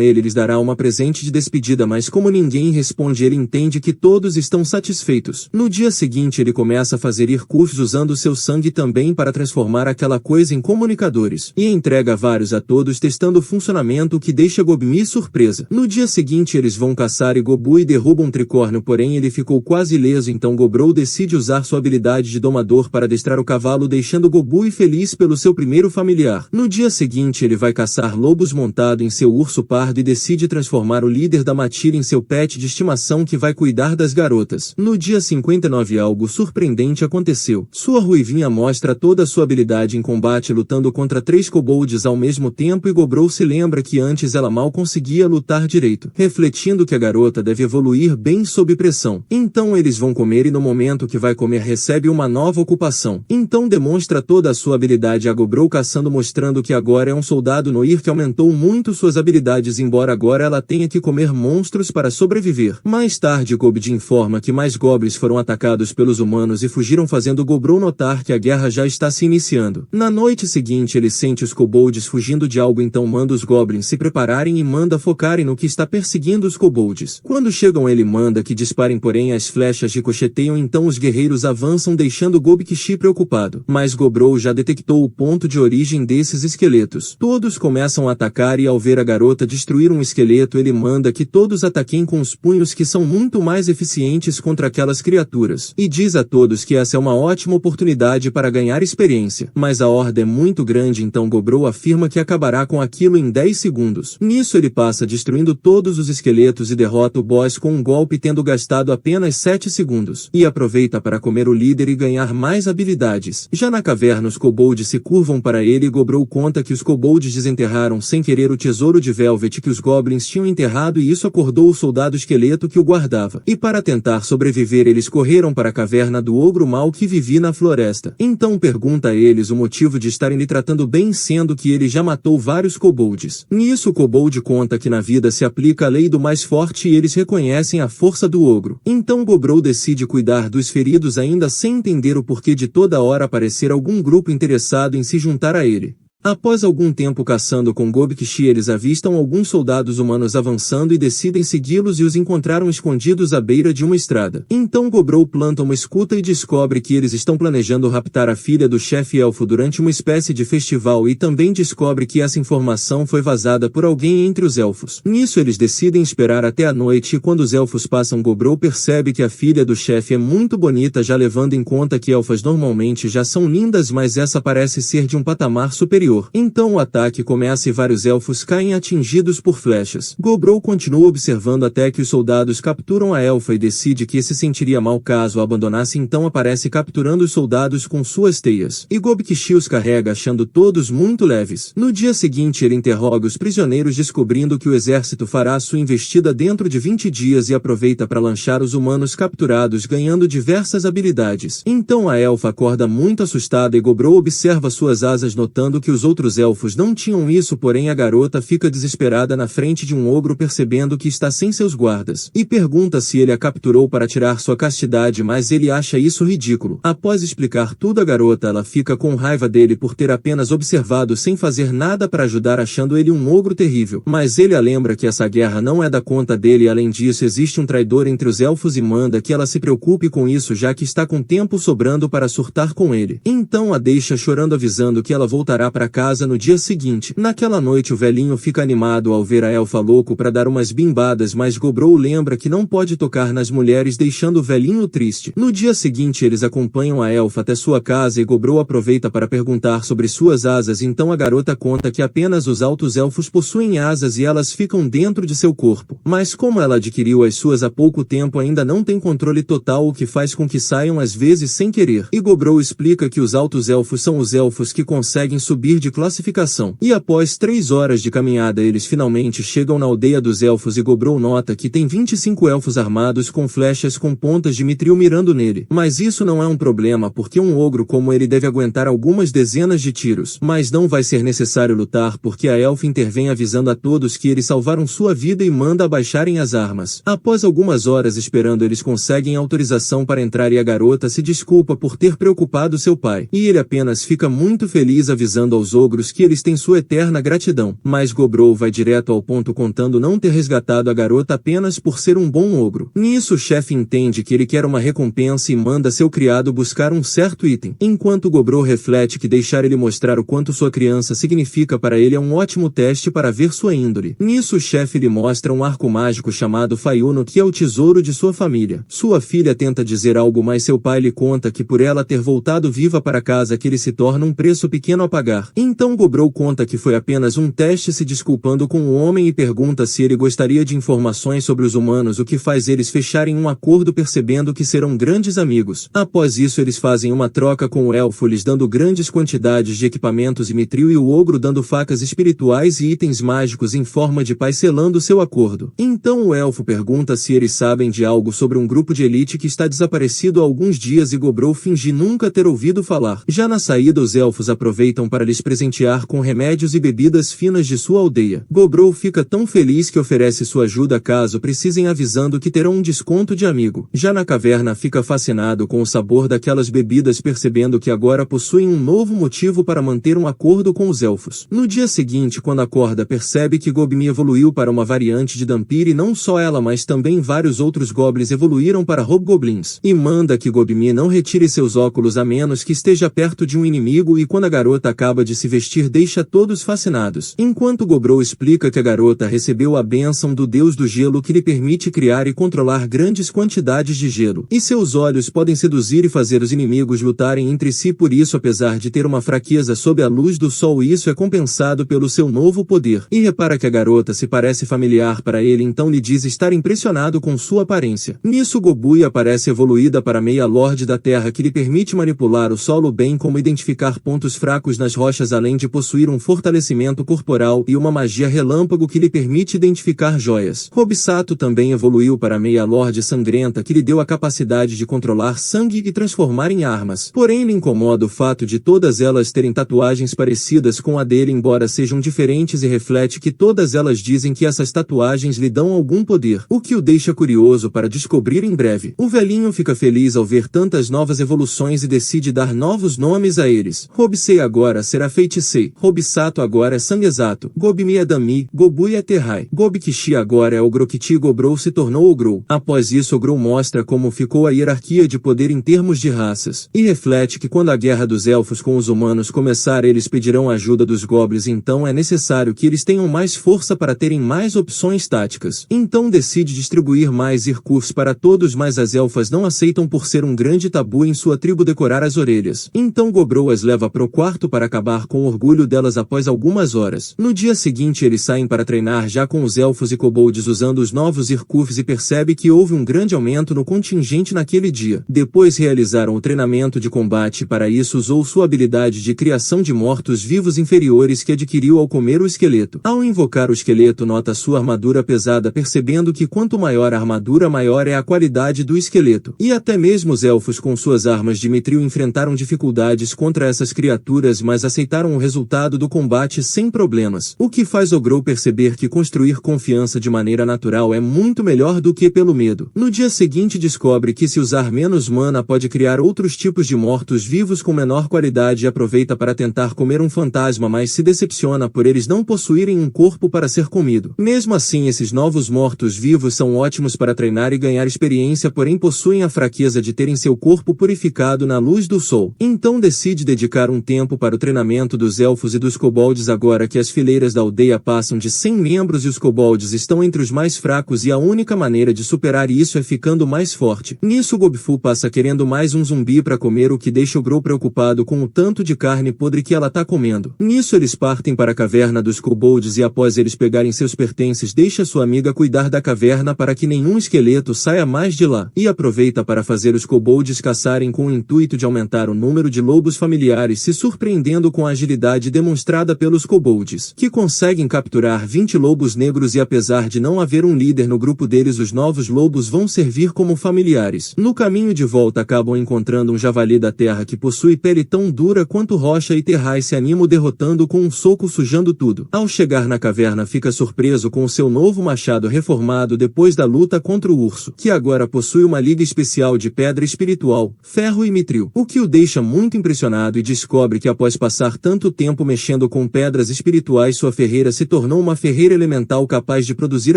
ele lhes dará uma presente de despedida, mas como ninguém responde, ele entende que todos estão satisfeitos. No dia seguinte, ele começa a fazer Irkufs usando seu sangue também para transformar aquela coisa em comunicadores, e entrega vários a todos, testando o funcionamento, o que deixa Gobmi surpresa. No dia seguinte, eles vão caçar e Gobu e derrubam um tricórnio, porém ele ficou quase ileso, então Gobrou decide usar sua habilidade de domador para adestrar o cavalo, deixando Gobu feliz pelo seu primeiro familiar. No dia seguinte, ele vai caçar lobos montado em seu urso pardo e decide transformar o líder da matilha em seu pet de estimação que vai cuidar das garotas. No dia 59, algo surpreendente aconteceu. Sua ruivinha mostra toda a sua habilidade em combate lutando contra 3 kobolds ao mesmo tempo, e Gobrou se lembra que antes ela mal conseguia lutar direito, refletindo que a garota deve evoluir bem sob pressão. Então eles vão comer e no momento que vai comer recebe uma nova ocupação. Então demonstra toda a sua habilidade a Gobrou caçando, mostrando que agora é um soldado Noir que aumentou muito suas habilidades, embora agora ela tenha que comer monstros para sobreviver. Mais tarde, Gobdi informa que mais goblins foram atacados pelos humanos e fugiram, fazendo Gobrou notar que a guerra já está se iniciando. Na noite seguinte, ele sente os kobolds fugindo de algo, então manda os goblins se prepararem e manda focarem no que está perseguindo os kobolds. Quando chegam, ele manda que disparem, porém as flechas ricocheteiam, então os guerreiros avançam, deixando Gobkshi preocupado. Mas Gobrou já detectou o ponto de origem desses esqueletos. Todos começam a atacar e ao ver a garota destruir um esqueleto, ele manda que todos ataquem com os punhos, que são muito mais eficientes contra aquelas criaturas. E diz a todos que essa é uma ótima oportunidade para ganhar experiência. Mas a horda é muito grande, então Gobrou afirma que acabará com aquilo em 10 segundos. Nisso ele passa destruindo todos os esqueletos e derrota o boss com um golpe, tendo gastado apenas 7 segundos. E aproveita para comer o líder e ganhar mais habilidades. Já na caverna, os kobolds se curvam para ele e Gobrou conta que os kobolds desenterraram sem querer o tesouro de Velvet que os goblins tinham enterrado, e isso acordou o soldado esqueleto que o guardava. E para tentar sobreviver, eles correram para a caverna do ogro mau que vivia na floresta. Então pergunta a eles o motivo de estarem lhe tratando bem, sendo que ele já matou vários kobolds. Nisso o kobold conta que na vida se aplica a lei do mais forte e eles reconhecem a força do ogro. Então Gobrou decide cuidar dos feridos, ainda sem entender o porquê de toda hora aparecer algum grupo interessado em se juntar a ele. Após algum tempo caçando com Gobkshi, eles avistam alguns soldados humanos avançando e decidem segui-los, e os encontraram escondidos à beira de uma estrada. Então Gobrou planta uma escuta e descobre que eles estão planejando raptar a filha do chefe elfo durante uma espécie de festival, e também descobre que essa informação foi vazada por alguém entre os elfos. Nisso eles decidem esperar até a noite, e quando os elfos passam, Gobrou percebe que a filha do chefe é muito bonita, já levando em conta que elfas normalmente já são lindas, mas essa parece ser de um patamar superior. Então o ataque começa e vários elfos caem atingidos por flechas. Gobrou continua observando até que os soldados capturam a elfa e decide que se sentiria mal caso a abandonasse, então aparece capturando os soldados com suas teias. E Gobkshi os carrega, achando todos muito leves. No dia seguinte ele interroga os prisioneiros, descobrindo que o exército fará sua investida dentro de 20 dias e aproveita para lanchar os humanos capturados, ganhando diversas habilidades. Então a elfa acorda muito assustada e Gobrou observa suas asas, notando que os outros elfos não tinham isso, porém a garota fica desesperada na frente de um ogro, percebendo que está sem seus guardas, e pergunta se ele a capturou para tirar sua castidade, mas ele acha isso ridículo. Após explicar tudo a garota, ela fica com raiva dele por ter apenas observado sem fazer nada para ajudar, achando ele um ogro terrível. Mas ele a lembra que essa guerra não é da conta dele e além disso existe um traidor entre os elfos e manda que ela se preocupe com isso, já que está com tempo sobrando para surtar com ele. Então a deixa chorando, avisando que ela voltará para para casa no dia seguinte. Naquela noite o velhinho fica animado ao ver a elfa louco para dar umas bimbadas, mas Gobrou lembra que não pode tocar nas mulheres, deixando o velhinho triste. No dia seguinte eles acompanham a elfa até sua casa e Gobrou aproveita para perguntar sobre suas asas, então a garota conta que apenas os altos elfos possuem asas e elas ficam dentro de seu corpo. Mas como ela adquiriu as suas há pouco tempo, ainda não tem controle total, o que faz com que saiam às vezes sem querer. E Gobrou explica que os altos elfos são os elfos que conseguem subir de classificação. E após 3 horas de caminhada eles finalmente chegam na aldeia dos elfos e Gobrou nota que tem 25 elfos armados com flechas com pontas de mitril mirando nele. Mas isso não é um problema porque um ogro como ele deve aguentar algumas dezenas de tiros. Mas não vai ser necessário lutar porque a elfa intervém avisando a todos que eles salvaram sua vida e manda abaixarem as armas. Após algumas horas esperando eles conseguem autorização para entrar e a garota se desculpa por ter preocupado seu pai. E ele apenas fica muito feliz avisando aos ogros que eles têm sua eterna gratidão. Mas Gobrou vai direto ao ponto contando não ter resgatado a garota apenas por ser um bom ogro. Nisso o chefe entende que ele quer uma recompensa e manda seu criado buscar um certo item. Enquanto Gobrou reflete que deixar ele mostrar o quanto sua criança significa para ele é um ótimo teste para ver sua índole. Nisso o chefe lhe mostra um arco mágico chamado Fayuno, que é o tesouro de sua família. Sua filha tenta dizer algo, mas seu pai lhe conta que por ela ter voltado viva para casa que ele se torna um preço pequeno a pagar. Então Gobrou conta que foi apenas um teste, se desculpando com o homem e pergunta se ele gostaria de informações sobre os humanos, o que faz eles fecharem um acordo percebendo que serão grandes amigos. Após isso eles fazem uma troca com o elfo, lhes dando grandes quantidades de equipamentos e mitril, e o ogro dando facas espirituais e itens mágicos em forma de paz, selando seu acordo. Então o elfo pergunta se eles sabem de algo sobre um grupo de elite que está desaparecido há alguns dias e Gobrou finge nunca ter ouvido falar. Já na saída os elfos aproveitam para lhes presentear com remédios e bebidas finas de sua aldeia. Gobrou fica tão feliz que oferece sua ajuda caso precisem, avisando que terão um desconto de amigo. Já na caverna fica fascinado com o sabor daquelas bebidas, percebendo que agora possuem um novo motivo para manter um acordo com os elfos. No dia seguinte, quando acorda, percebe que Gobmi evoluiu para uma variante de Dhampir e não só ela, mas também vários outros goblins evoluíram para hobgoblins. E manda que Gobmi não retire seus óculos a menos que esteja perto de um inimigo, e quando a garota acaba de se vestir deixa todos fascinados. Enquanto Gobrou explica que a garota recebeu a bênção do deus do gelo que lhe permite criar e controlar grandes quantidades de gelo. E seus olhos podem seduzir e fazer os inimigos lutarem entre si, por isso apesar de ter uma fraqueza sob a luz do sol, isso é compensado pelo seu novo poder. E repara que a garota se parece familiar para ele, então lhe diz estar impressionado com sua aparência. Nisso Gobui aparece evoluída para meia lorde da terra, que lhe permite manipular o solo bem como identificar pontos fracos nas rochas, além de possuir um fortalecimento corporal e uma magia relâmpago que lhe permite identificar joias. Robisato também evoluiu para meia lorde sangrenta, que lhe deu a capacidade de controlar sangue e transformar em armas. Porém lhe incomoda o fato de todas elas terem tatuagens parecidas com a dele, embora sejam diferentes, e reflete que todas elas dizem que essas tatuagens lhe dão algum poder, o que o deixa curioso para descobrir em breve. O velhinho fica feliz ao ver tantas novas evoluções e decide dar novos nomes a eles. Robsei agora será Feiticeiro, Robisato agora é Sanguesato, Gobmi é Dami, Gobui é Terrai, Gobkishi agora é Ogrokiti, Gobrou se tornou Ogrou. Após isso Ogrou mostra como ficou a hierarquia de poder em termos de raças, e reflete que quando a guerra dos elfos com os humanos começar eles pedirão ajuda dos goblins, então é necessário que eles tenham mais força para terem mais opções táticas. Então decide distribuir mais recursos para todos, mas as elfas não aceitam por ser um grande tabu em sua tribo decorar as orelhas. Então Gobrou as leva pro quarto para acabar com o orgulho delas após algumas horas. No dia seguinte eles saem para treinar já com os elfos e kobolds usando os novos Irkufs, e percebe que houve um grande aumento no contingente naquele dia. Depois realizaram o treinamento de combate, para isso usou sua habilidade de criação de mortos-vivos inferiores que adquiriu ao comer o esqueleto. Ao invocar o esqueleto nota sua armadura pesada, percebendo que quanto maior a armadura maior é a qualidade do esqueleto. E até mesmo os elfos com suas armas de mitril enfrentaram dificuldades contra essas criaturas, mas aceitaram o resultado do combate sem problemas. O que faz Ogrou perceber que construir confiança de maneira natural é muito melhor do que pelo medo. No dia seguinte descobre que se usar menos mana pode criar outros tipos de mortos-vivos com menor qualidade, e aproveita para tentar comer um fantasma, mas se decepciona por eles não possuírem um corpo para ser comido. Mesmo assim esses novos mortos-vivos são ótimos para treinar e ganhar experiência, porém possuem a fraqueza de terem seu corpo purificado na luz do sol. Então decide dedicar um tempo para o treinamento sentimento dos elfos e dos kobolds agora que as fileiras da aldeia passam de 100 membros e os kobolds estão entre os mais fracos e a única maneira de superar isso é ficando mais forte. Nisso Gobfu passa querendo mais um zumbi para comer, o que deixa o Grow preocupado com o tanto de carne podre que ela tá comendo. Nisso eles partem para a caverna dos kobolds e após eles pegarem seus pertences deixa sua amiga cuidar da caverna para que nenhum esqueleto saia mais de lá, e aproveita para fazer os kobolds caçarem com o intuito de aumentar o número de lobos familiares, se surpreendendo com a agilidade demonstrada pelos kobolds, que conseguem capturar 20 lobos negros e apesar de não haver um líder no grupo deles, os novos lobos vão servir como familiares. No caminho de volta acabam encontrando um javali da terra que possui pele tão dura quanto rocha e Terrai se anima derrotando com um soco sujando tudo. Ao chegar na caverna fica surpreso com o seu novo machado reformado depois da luta contra o urso, que agora possui uma liga especial de pedra espiritual, ferro e mitril, o que o deixa muito impressionado e descobre que após passar tanto tempo mexendo com pedras espirituais sua ferreira se tornou uma ferreira elemental capaz de produzir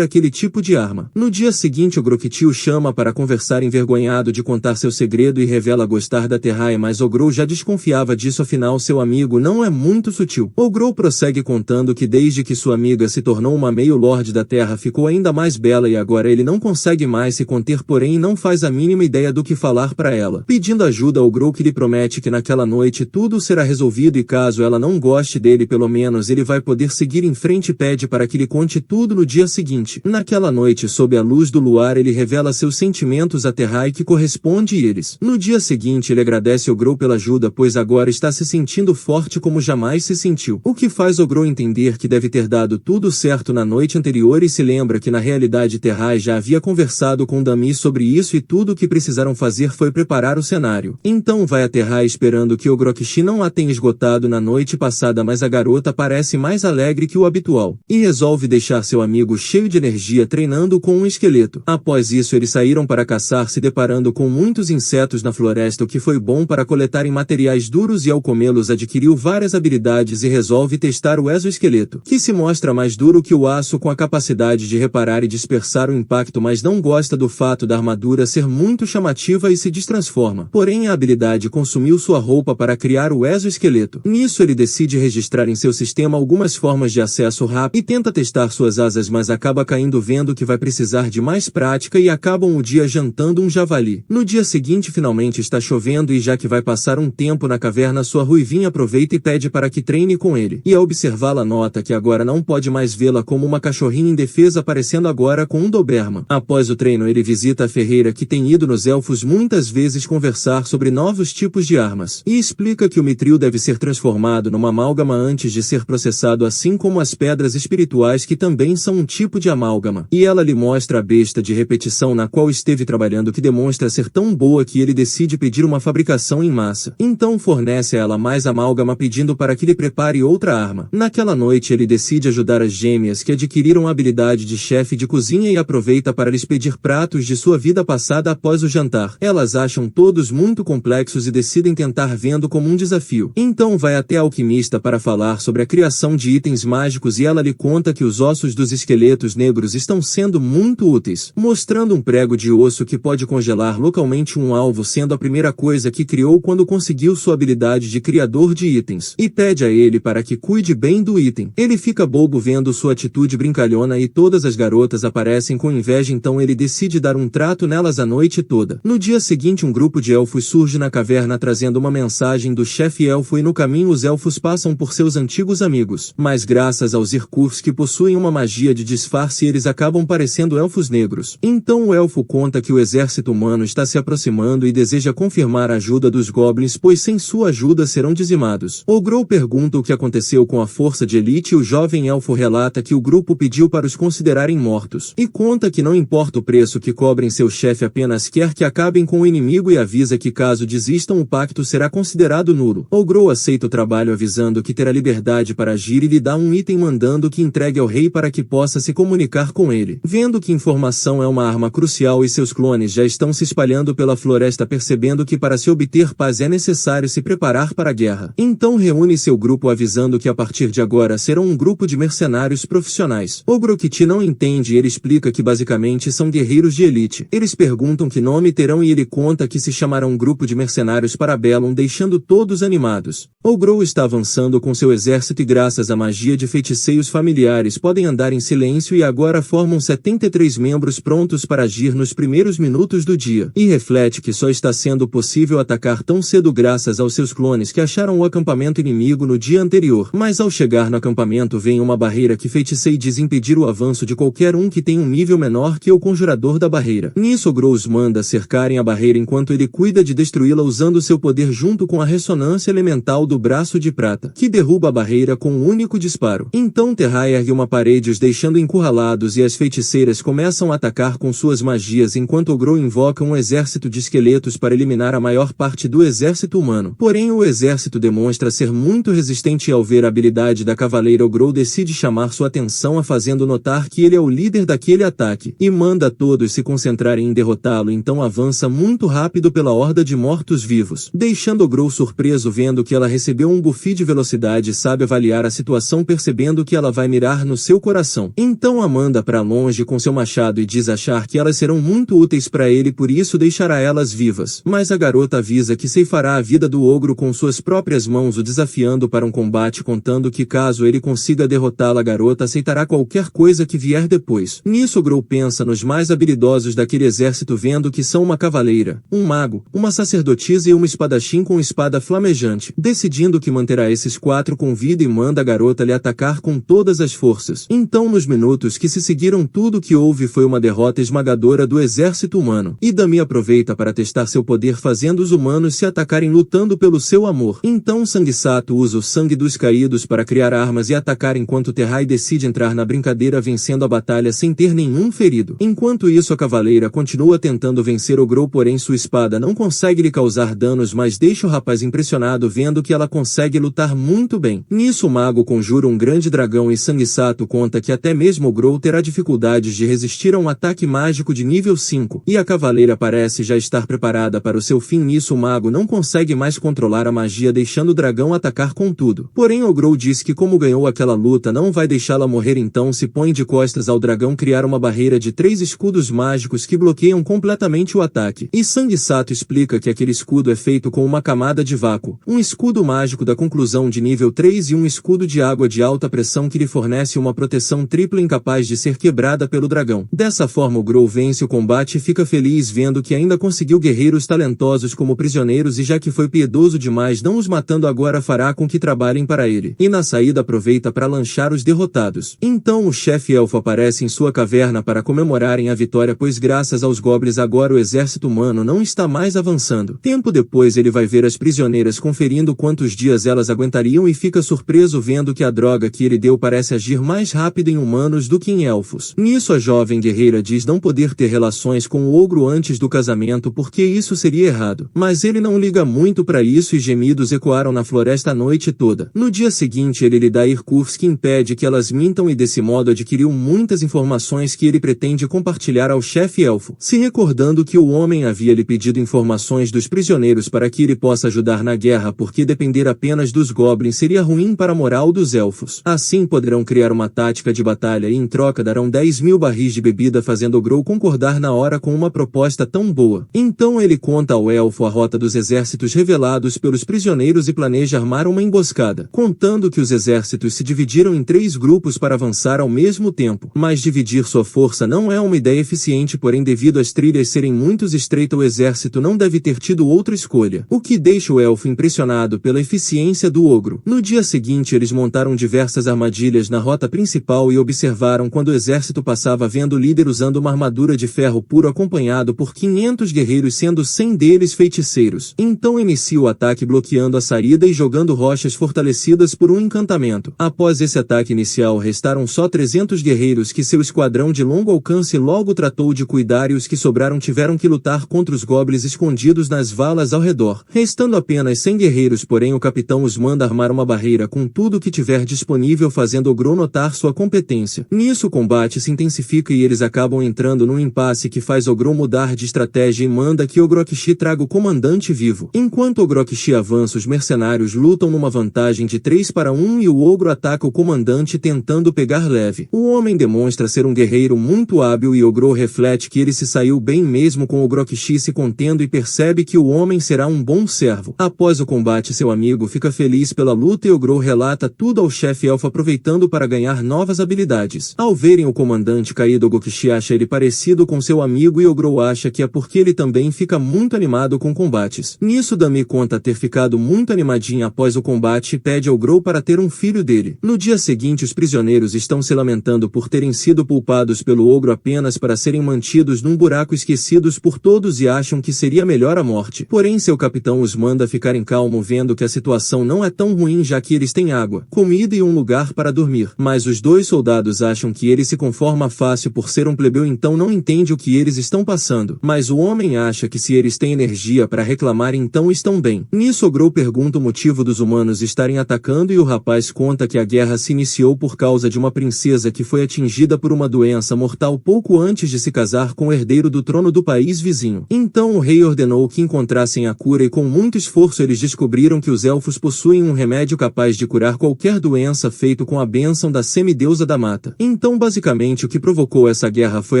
aquele tipo de arma. No dia seguinte o Grokti o chama para conversar, envergonhado de contar seu segredo, e revela gostar da Terrai, mas o Grow já desconfiava disso, afinal seu amigo não é muito sutil. O Grow prossegue contando que desde que sua amiga se tornou uma meio-lorde da terra ficou ainda mais bela e agora ele não consegue mais se conter, porém não faz a mínima ideia do que falar para ela. Pedindo ajuda ao Grow, que lhe promete que naquela noite tudo será resolvido e caso ela não goste dele pelo menos ele vai poder seguir em frente, e pede para que lhe conte tudo no dia seguinte. Naquela noite sob a luz do luar ele revela seus sentimentos a Terrai, que corresponde a eles. No dia seguinte ele agradece ao Grow pela ajuda, pois agora está se sentindo forte como jamais se sentiu, o que faz o Grow entender que deve ter dado tudo certo na noite anterior e se lembra que na realidade Terrai já havia conversado com Dami sobre isso e tudo o que precisaram fazer foi preparar o cenário. Então vai a Terrai esperando que o Grokti não a tenha esgotado na noite passada, mas a garota parece mais alegre que o habitual, e resolve deixar seu amigo cheio de energia treinando com um esqueleto. Após isso eles saíram para caçar, se deparando com muitos insetos na floresta, o que foi bom para coletarem materiais duros, e ao comê-los adquiriu várias habilidades e resolve testar o exoesqueleto, que se mostra mais duro que o aço, com a capacidade de reparar e dispersar o impacto, mas não gosta do fato da armadura ser muito chamativa e se destransforma. Porém a habilidade consumiu sua roupa para criar o exoesqueleto. Nisso ele decide registrar em seu sistema algumas formas de acesso rápido e tenta testar suas asas, mas acaba caindo vendo que vai precisar de mais prática e acabam o dia jantando um javali. No dia seguinte finalmente está chovendo e já que vai passar um tempo na caverna, sua ruivinha aproveita e pede para que treine com ele, e ao observá-la nota que agora não pode mais vê-la como uma cachorrinha indefesa, parecendo agora com um Doberman. Após o treino ele visita a ferreira, que tem ido nos elfos muitas vezes conversar sobre novos tipos de armas, e explica que o mitril deve ser transformado numa amálgama antes de ser processado, assim como as pedras espirituais, que também são um tipo de amálgama, e ela lhe mostra a besta de repetição na qual esteve trabalhando, que demonstra ser tão boa que ele decide pedir uma fabricação em massa. Então fornece a ela mais amálgama pedindo para que lhe prepare outra arma. Naquela noite ele decide ajudar as gêmeas, que adquiriram a habilidade de chefe de cozinha, e aproveita para lhes pedir pratos de sua vida passada após o jantar. Elas acham todos muito complexos e decidem tentar, vendo como um desafio. Então vai até a alquimista para falar sobre a criação de itens mágicos e ela lhe conta que os ossos dos esqueletos negros estão sendo muito úteis, mostrando um prego de osso que pode congelar localmente um alvo, sendo a primeira coisa que criou quando conseguiu sua habilidade de criador de itens, e pede a ele para que cuide bem do item. Ele fica bobo vendo sua atitude brincalhona e todas as garotas aparecem com inveja, então ele decide dar um trato nelas a noite toda. No dia seguinte um grupo de elfos surge na caverna trazendo uma mensagem do chefe elfo, e no caminho os elfos passam por seus antigos amigos, mas graças aos Irkurs, que possuem uma magia de disfarce, eles acabam parecendo elfos negros. Então o elfo conta que o exército humano está se aproximando e deseja confirmar a ajuda dos goblins, pois sem sua ajuda serão dizimados. O Grow pergunta o que aconteceu com a força de elite e o jovem elfo relata que o grupo pediu para os considerarem mortos, e conta que não importa o preço que cobrem, seu chefe apenas quer que acabem com o inimigo e avisa que caso desistam o pacto será considerado nulo. O Grow aceita o trabalho avisando que terá liberdade para agir e lhe dá um item mandando que entregue ao rei para que possa se comunicar com ele. Vendo que informação é uma arma crucial e seus clones já estão se espalhando pela floresta, percebendo que para se obter paz é necessário se preparar para a guerra. Então reúne seu grupo avisando que a partir de agora serão um grupo de mercenários profissionais. O Grokti não entende e ele explica que basicamente são guerreiros de elite. Eles perguntam que nome terão e ele conta que se chamarão grupo de mercenários Parabellum, deixando todos animados. O Grow Grow está avançando com seu exército e graças à magia de feiticeiros familiares podem andar em silêncio e agora formam 73 membros prontos para agir nos primeiros minutos do dia. E reflete que só está sendo possível atacar tão cedo graças aos seus clones que acharam o acampamento inimigo no dia anterior. Mas ao chegar no acampamento vem uma barreira que Feiticei diz impedir o avanço de qualquer um que tenha um nível menor que o conjurador da barreira. Nisso Grow os manda cercarem a barreira enquanto ele cuida de destruí-la usando seu poder junto com a ressonância elemental do braço de prata, que derruba a barreira com um único disparo. Então Terrai ergue uma parede os deixando encurralados e as feiticeiras começam a atacar com suas magias enquanto Grow invoca um exército de esqueletos para eliminar a maior parte do exército humano. Porém o exército demonstra ser muito resistente e ao ver a habilidade da cavaleira Grow decide chamar sua atenção fazendo notar que ele é o líder daquele ataque, e manda todos se concentrarem em derrotá-lo então avança muito rápido pela horda de mortos-vivos, deixando Grow surpreso vendo que ela recebeu um buff de velocidade e sabe avaliar a situação percebendo que ela vai mirar no seu coração. Então a manda para longe com seu machado e diz achar que elas serão muito úteis para ele por isso deixará elas vivas. Mas a garota avisa que ceifará a vida do ogro com suas próprias mãos o desafiando para um combate contando que caso ele consiga derrotá-la a garota aceitará qualquer coisa que vier depois. Nisso Grow pensa nos mais habilidosos daquele exército vendo que são uma cavaleira, um mago, uma sacerdotisa e uma espadachim com espada flamejante, decidindo que manterá esses 4 com vida e manda a garota lhe atacar com todas as forças. Então nos minutos que se seguiram tudo que houve foi uma derrota esmagadora do exército humano, e Dami aproveita para testar seu poder fazendo os humanos se atacarem lutando pelo seu amor. Então Sanguessato usa o sangue dos caídos para criar armas e atacar enquanto Terrai decide entrar na brincadeira vencendo a batalha sem ter nenhum ferido. Enquanto isso a cavaleira continua tentando vencer o Grow porém sua espada não consegue lhe causar danos mas deixa o rapaz impressionado vendo que ela consegue lutar muito bem. Nisso o mago conjura um grande dragão e Sanguessato conta que até mesmo o Grow terá dificuldades de resistir a um ataque mágico de nível 5, e a cavaleira parece já estar preparada para o seu fim. Nisso o mago não consegue mais controlar a magia deixando o dragão atacar com tudo. Porém o Grow diz que como ganhou aquela luta não vai deixá-la morrer então se põe de costas ao dragão criar uma barreira de 3 escudos mágicos que bloqueiam completamente o ataque. E Sanguessato explica que aquele escudo é feito com uma camada de vácuo, um escudo mágico da conclusão de nível 3 e um escudo de água de alta pressão que lhe fornece uma proteção tripla incapaz de ser quebrada pelo dragão. Dessa forma o Grow vence o combate e fica feliz vendo que ainda conseguiu guerreiros talentosos como prisioneiros e já que foi piedoso demais não os matando agora fará com que trabalhem para ele. E na saída aproveita para lanchar os derrotados. Então o chefe elfo aparece em sua caverna para comemorarem a vitória pois graças aos goblins agora o exército humano não está mais avançando. Tempo depois ele vai ver as prisioneiras conferindo quantos dias elas aguentariam e fica surpreso vendo que a droga que ele deu parece agir mais rápido em humanos do que em elfos. Nisso a jovem guerreira diz não poder ter relações com o ogro antes do casamento porque isso seria errado. Mas ele não liga muito para isso e gemidos ecoaram na floresta a noite toda. No dia seguinte ele lhe dá Irkurs que impede que elas mintam e desse modo adquiriu muitas informações que ele pretende compartilhar ao chefe elfo, se recordando que o homem havia lhe pedido informações dos prisioneiros para que ele possa ajudar na guerra porque depender apenas dos goblins seria ruim para a moral dos elfos. Assim poderão criar uma tática de batalha e em troca darão 10.000 barris de bebida fazendo o Grow concordar na hora com uma proposta tão boa. Então ele conta ao elfo a rota dos exércitos revelados pelos prisioneiros e planeja armar uma emboscada, contando que os exércitos se dividiram em 3 grupos para avançar ao mesmo tempo. Mas dividir sua força não é uma ideia eficiente porém devido às trilhas serem muito estreitas o exército não deve ter tido outra escolha, o que deixa o elfo impressionado pela eficiência do ogro. No dia seguinte eles montaram diversas armadilhas na rota principal e observaram quando o exército passava vendo o líder usando uma armadura de ferro puro acompanhado por 500 guerreiros sendo 100 deles feiticeiros. Então inicia o ataque bloqueando a saída e jogando rochas fortalecidas por um encantamento. Após esse ataque inicial restaram só 300 guerreiros que seu esquadrão de longo alcance logo tratou de cuidar e os que sobraram tiveram que lutar contra os goblins escondidos nas valas ao redor. Restando apenas 100 guerreiros porém o capitão os manda armar uma barreira com tudo que tiver disponível fazendo o Grow notar sua competência. Nisso o combate se intensifica e eles acabam entrando num impasse que faz o Grow mudar de estratégia e manda que o Ogrokshi traga o comandante vivo. Enquanto o Ogrokshi avança os mercenários lutam numa vantagem de 3-1 e o ogro ataca o comandante tentando pegar leve. O homem demonstra ser um guerreiro muito hábil e o Grow reflete que ele se saiu bem mesmo com o Ogrokshi se contendo e percebe que o homem será um bom servo. Após o combate seu amigo amigo fica feliz pela luta e o Grou relata tudo ao chefe elfo aproveitando para ganhar novas habilidades. Ao verem o comandante caído, Gokishi acha ele parecido com seu amigo e o Grou acha que é porque ele também fica muito animado com combates. Nisso Dami conta ter ficado muito animadinha após o combate e pede ao Grou para ter um filho dele. No dia seguinte os prisioneiros estão se lamentando por terem sido poupados pelo ogro apenas para serem mantidos num buraco esquecidos por todos e acham que seria melhor a morte. Porém seu capitão os manda ficarem calmos vendo que a situação não é tão ruim já que eles têm água, comida e um lugar para dormir. Mas os dois soldados acham que ele se conforma fácil por ser um plebeu, então não entende o que eles estão passando. Mas o homem acha que se eles têm energia para reclamar então estão bem. Nisso o Grou pergunta o motivo dos humanos estarem atacando e o rapaz conta que a guerra se iniciou por causa de uma princesa que foi atingida por uma doença mortal pouco antes de se casar com o herdeiro do trono do país vizinho. Então o rei ordenou que encontrassem a cura e com muito esforço eles descobriram que os elfos possuem um remédio capaz de curar qualquer doença feito com a bênção da semideusa da mata. Então basicamente o que provocou essa guerra foi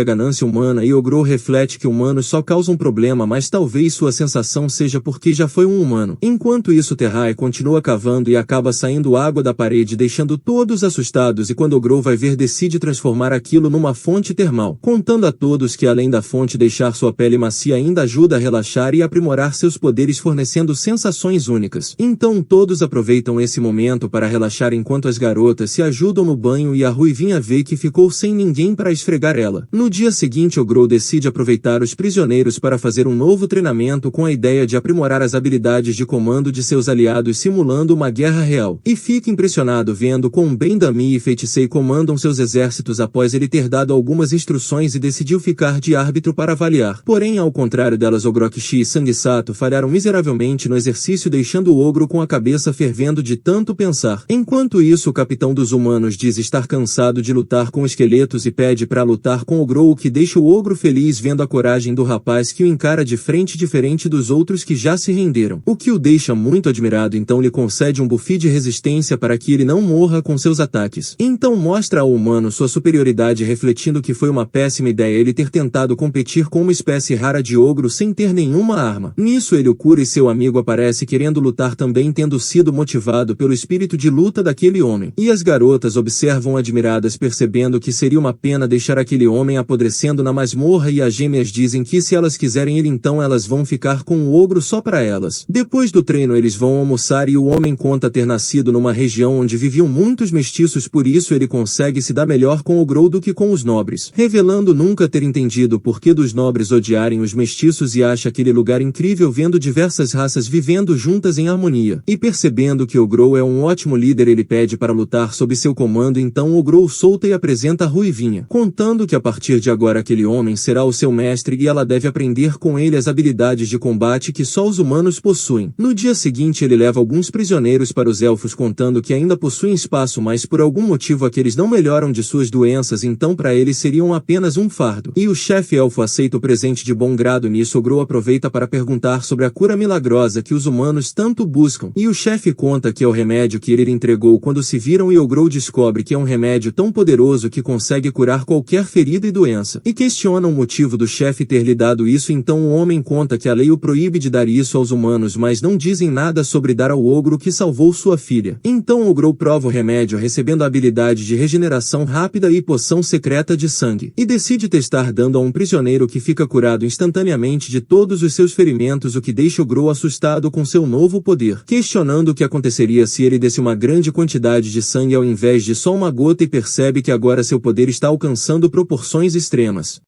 a ganância humana e o Grou reflete que humanos só causam problema, mas talvez sua sensação seja porque já foi um humano. Enquanto isso Terrai continua cavando e acaba saindo água da parede deixando todos assustados e quando o Grou vai ver decide transformar aquilo numa fonte termal, contando a todos que além da fonte deixar sua pele macia ainda ajuda a relaxar e aprimorar seus poderes fornecendo sensações únicas. Então todos aproveitam esse momento para relaxar enquanto as garotas se ajudam no banho e a Ruivinha vê que ficou sem ninguém para esfregar ela. No dia seguinte o Grou decide aproveitar os prisioneiros para fazer um novo treinamento com a ideia de aprimorar as habilidades de comando de seus aliados simulando uma guerra real. E fica impressionado vendo quão bem Dami e Feiticei comandam seus exércitos após ele ter dado algumas instruções e decidiu ficar de árbitro para avaliar. Porém ao contrário delas Ogrokishi e Sanguessato falharam miseravelmente no exercício deixando o ogro com a cabeça fervendo de tanto pensar. Enquanto isso o capitão dos humanos diz estar cansado de lutar com esqueletos e pede para lutar com o Grou, o que deixa o ogro feliz vendo a coragem do rapaz que o encara de frente diferente dos outros que já se renderam. O que o deixa muito admirado, então lhe concede um buff de resistência para que ele não morra com seus ataques. Então mostra ao humano sua superioridade refletindo que foi uma péssima ideia ele ter tentado competir com uma espécie rara de ogro sem ter nenhuma arma. Nisso ele o cura e seu amigo aparece querendo lutar também tendo sido motivado pelo espírito de luta daquele homem. E as garotas observam admiradas percebendo que seria uma pena deixar aquele homem apodrecendo na masmorra e as gêmeas dizem que se elas quiserem ele então elas vão ficar com o ogro só para elas. Depois do treino eles vão almoçar e o homem conta ter nascido numa região onde viviam muitos mestiços, por isso ele consegue se dar melhor com o Grou do que com os nobres, revelando nunca ter entendido o porquê dos nobres odiarem os mestiços e acha aquele lugar incrível vendo diversas raças vivendo juntas em harmonia. E percebendo que o Grou é um ótimo líder ele pede para lutar sob seu comando, então o Grou solta e apresenta a Ruivinha, contando que a partir de agora aquele homem será o seu mestre e ela deve aprender com ele as habilidades de combate que só os humanos possuem. No dia seguinte ele leva alguns prisioneiros para os elfos contando que ainda possuem espaço, mas por algum motivo aqueles não melhoram de suas doenças, então para eles seriam apenas um fardo. E o chefe elfo aceita o presente de bom grado. Nisso o Grou aproveita para perguntar sobre a cura milagrosa que os humanos tanto buscam. E o chefe conta que é o remédio que ele entregou quando se viram e o Grou descobre que é um remédio tão poderoso que consegue curar qualquer ferida e doença. E questiona o motivo do chefe ter lhe dado isso, então o homem conta que a lei o proíbe de dar isso aos humanos, mas não dizem nada sobre dar ao ogro que salvou sua filha. Então o Grou prova o remédio recebendo a habilidade de regeneração rápida e poção secreta de sangue. E decide testar dando a um prisioneiro que fica curado instantaneamente de todos os seus ferimentos, o que deixa o Grou assustado com seu novo poder, questionando o que aconteceria se ele desse uma grande quantidade de sangue ao invés de só uma gota e percebe que agora seu poder está alcançando proporções extremas.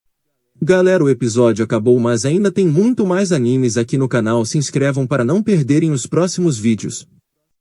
Galera, o episódio acabou, mas ainda tem muito mais animes aqui no canal, se inscrevam para não perderem os próximos vídeos.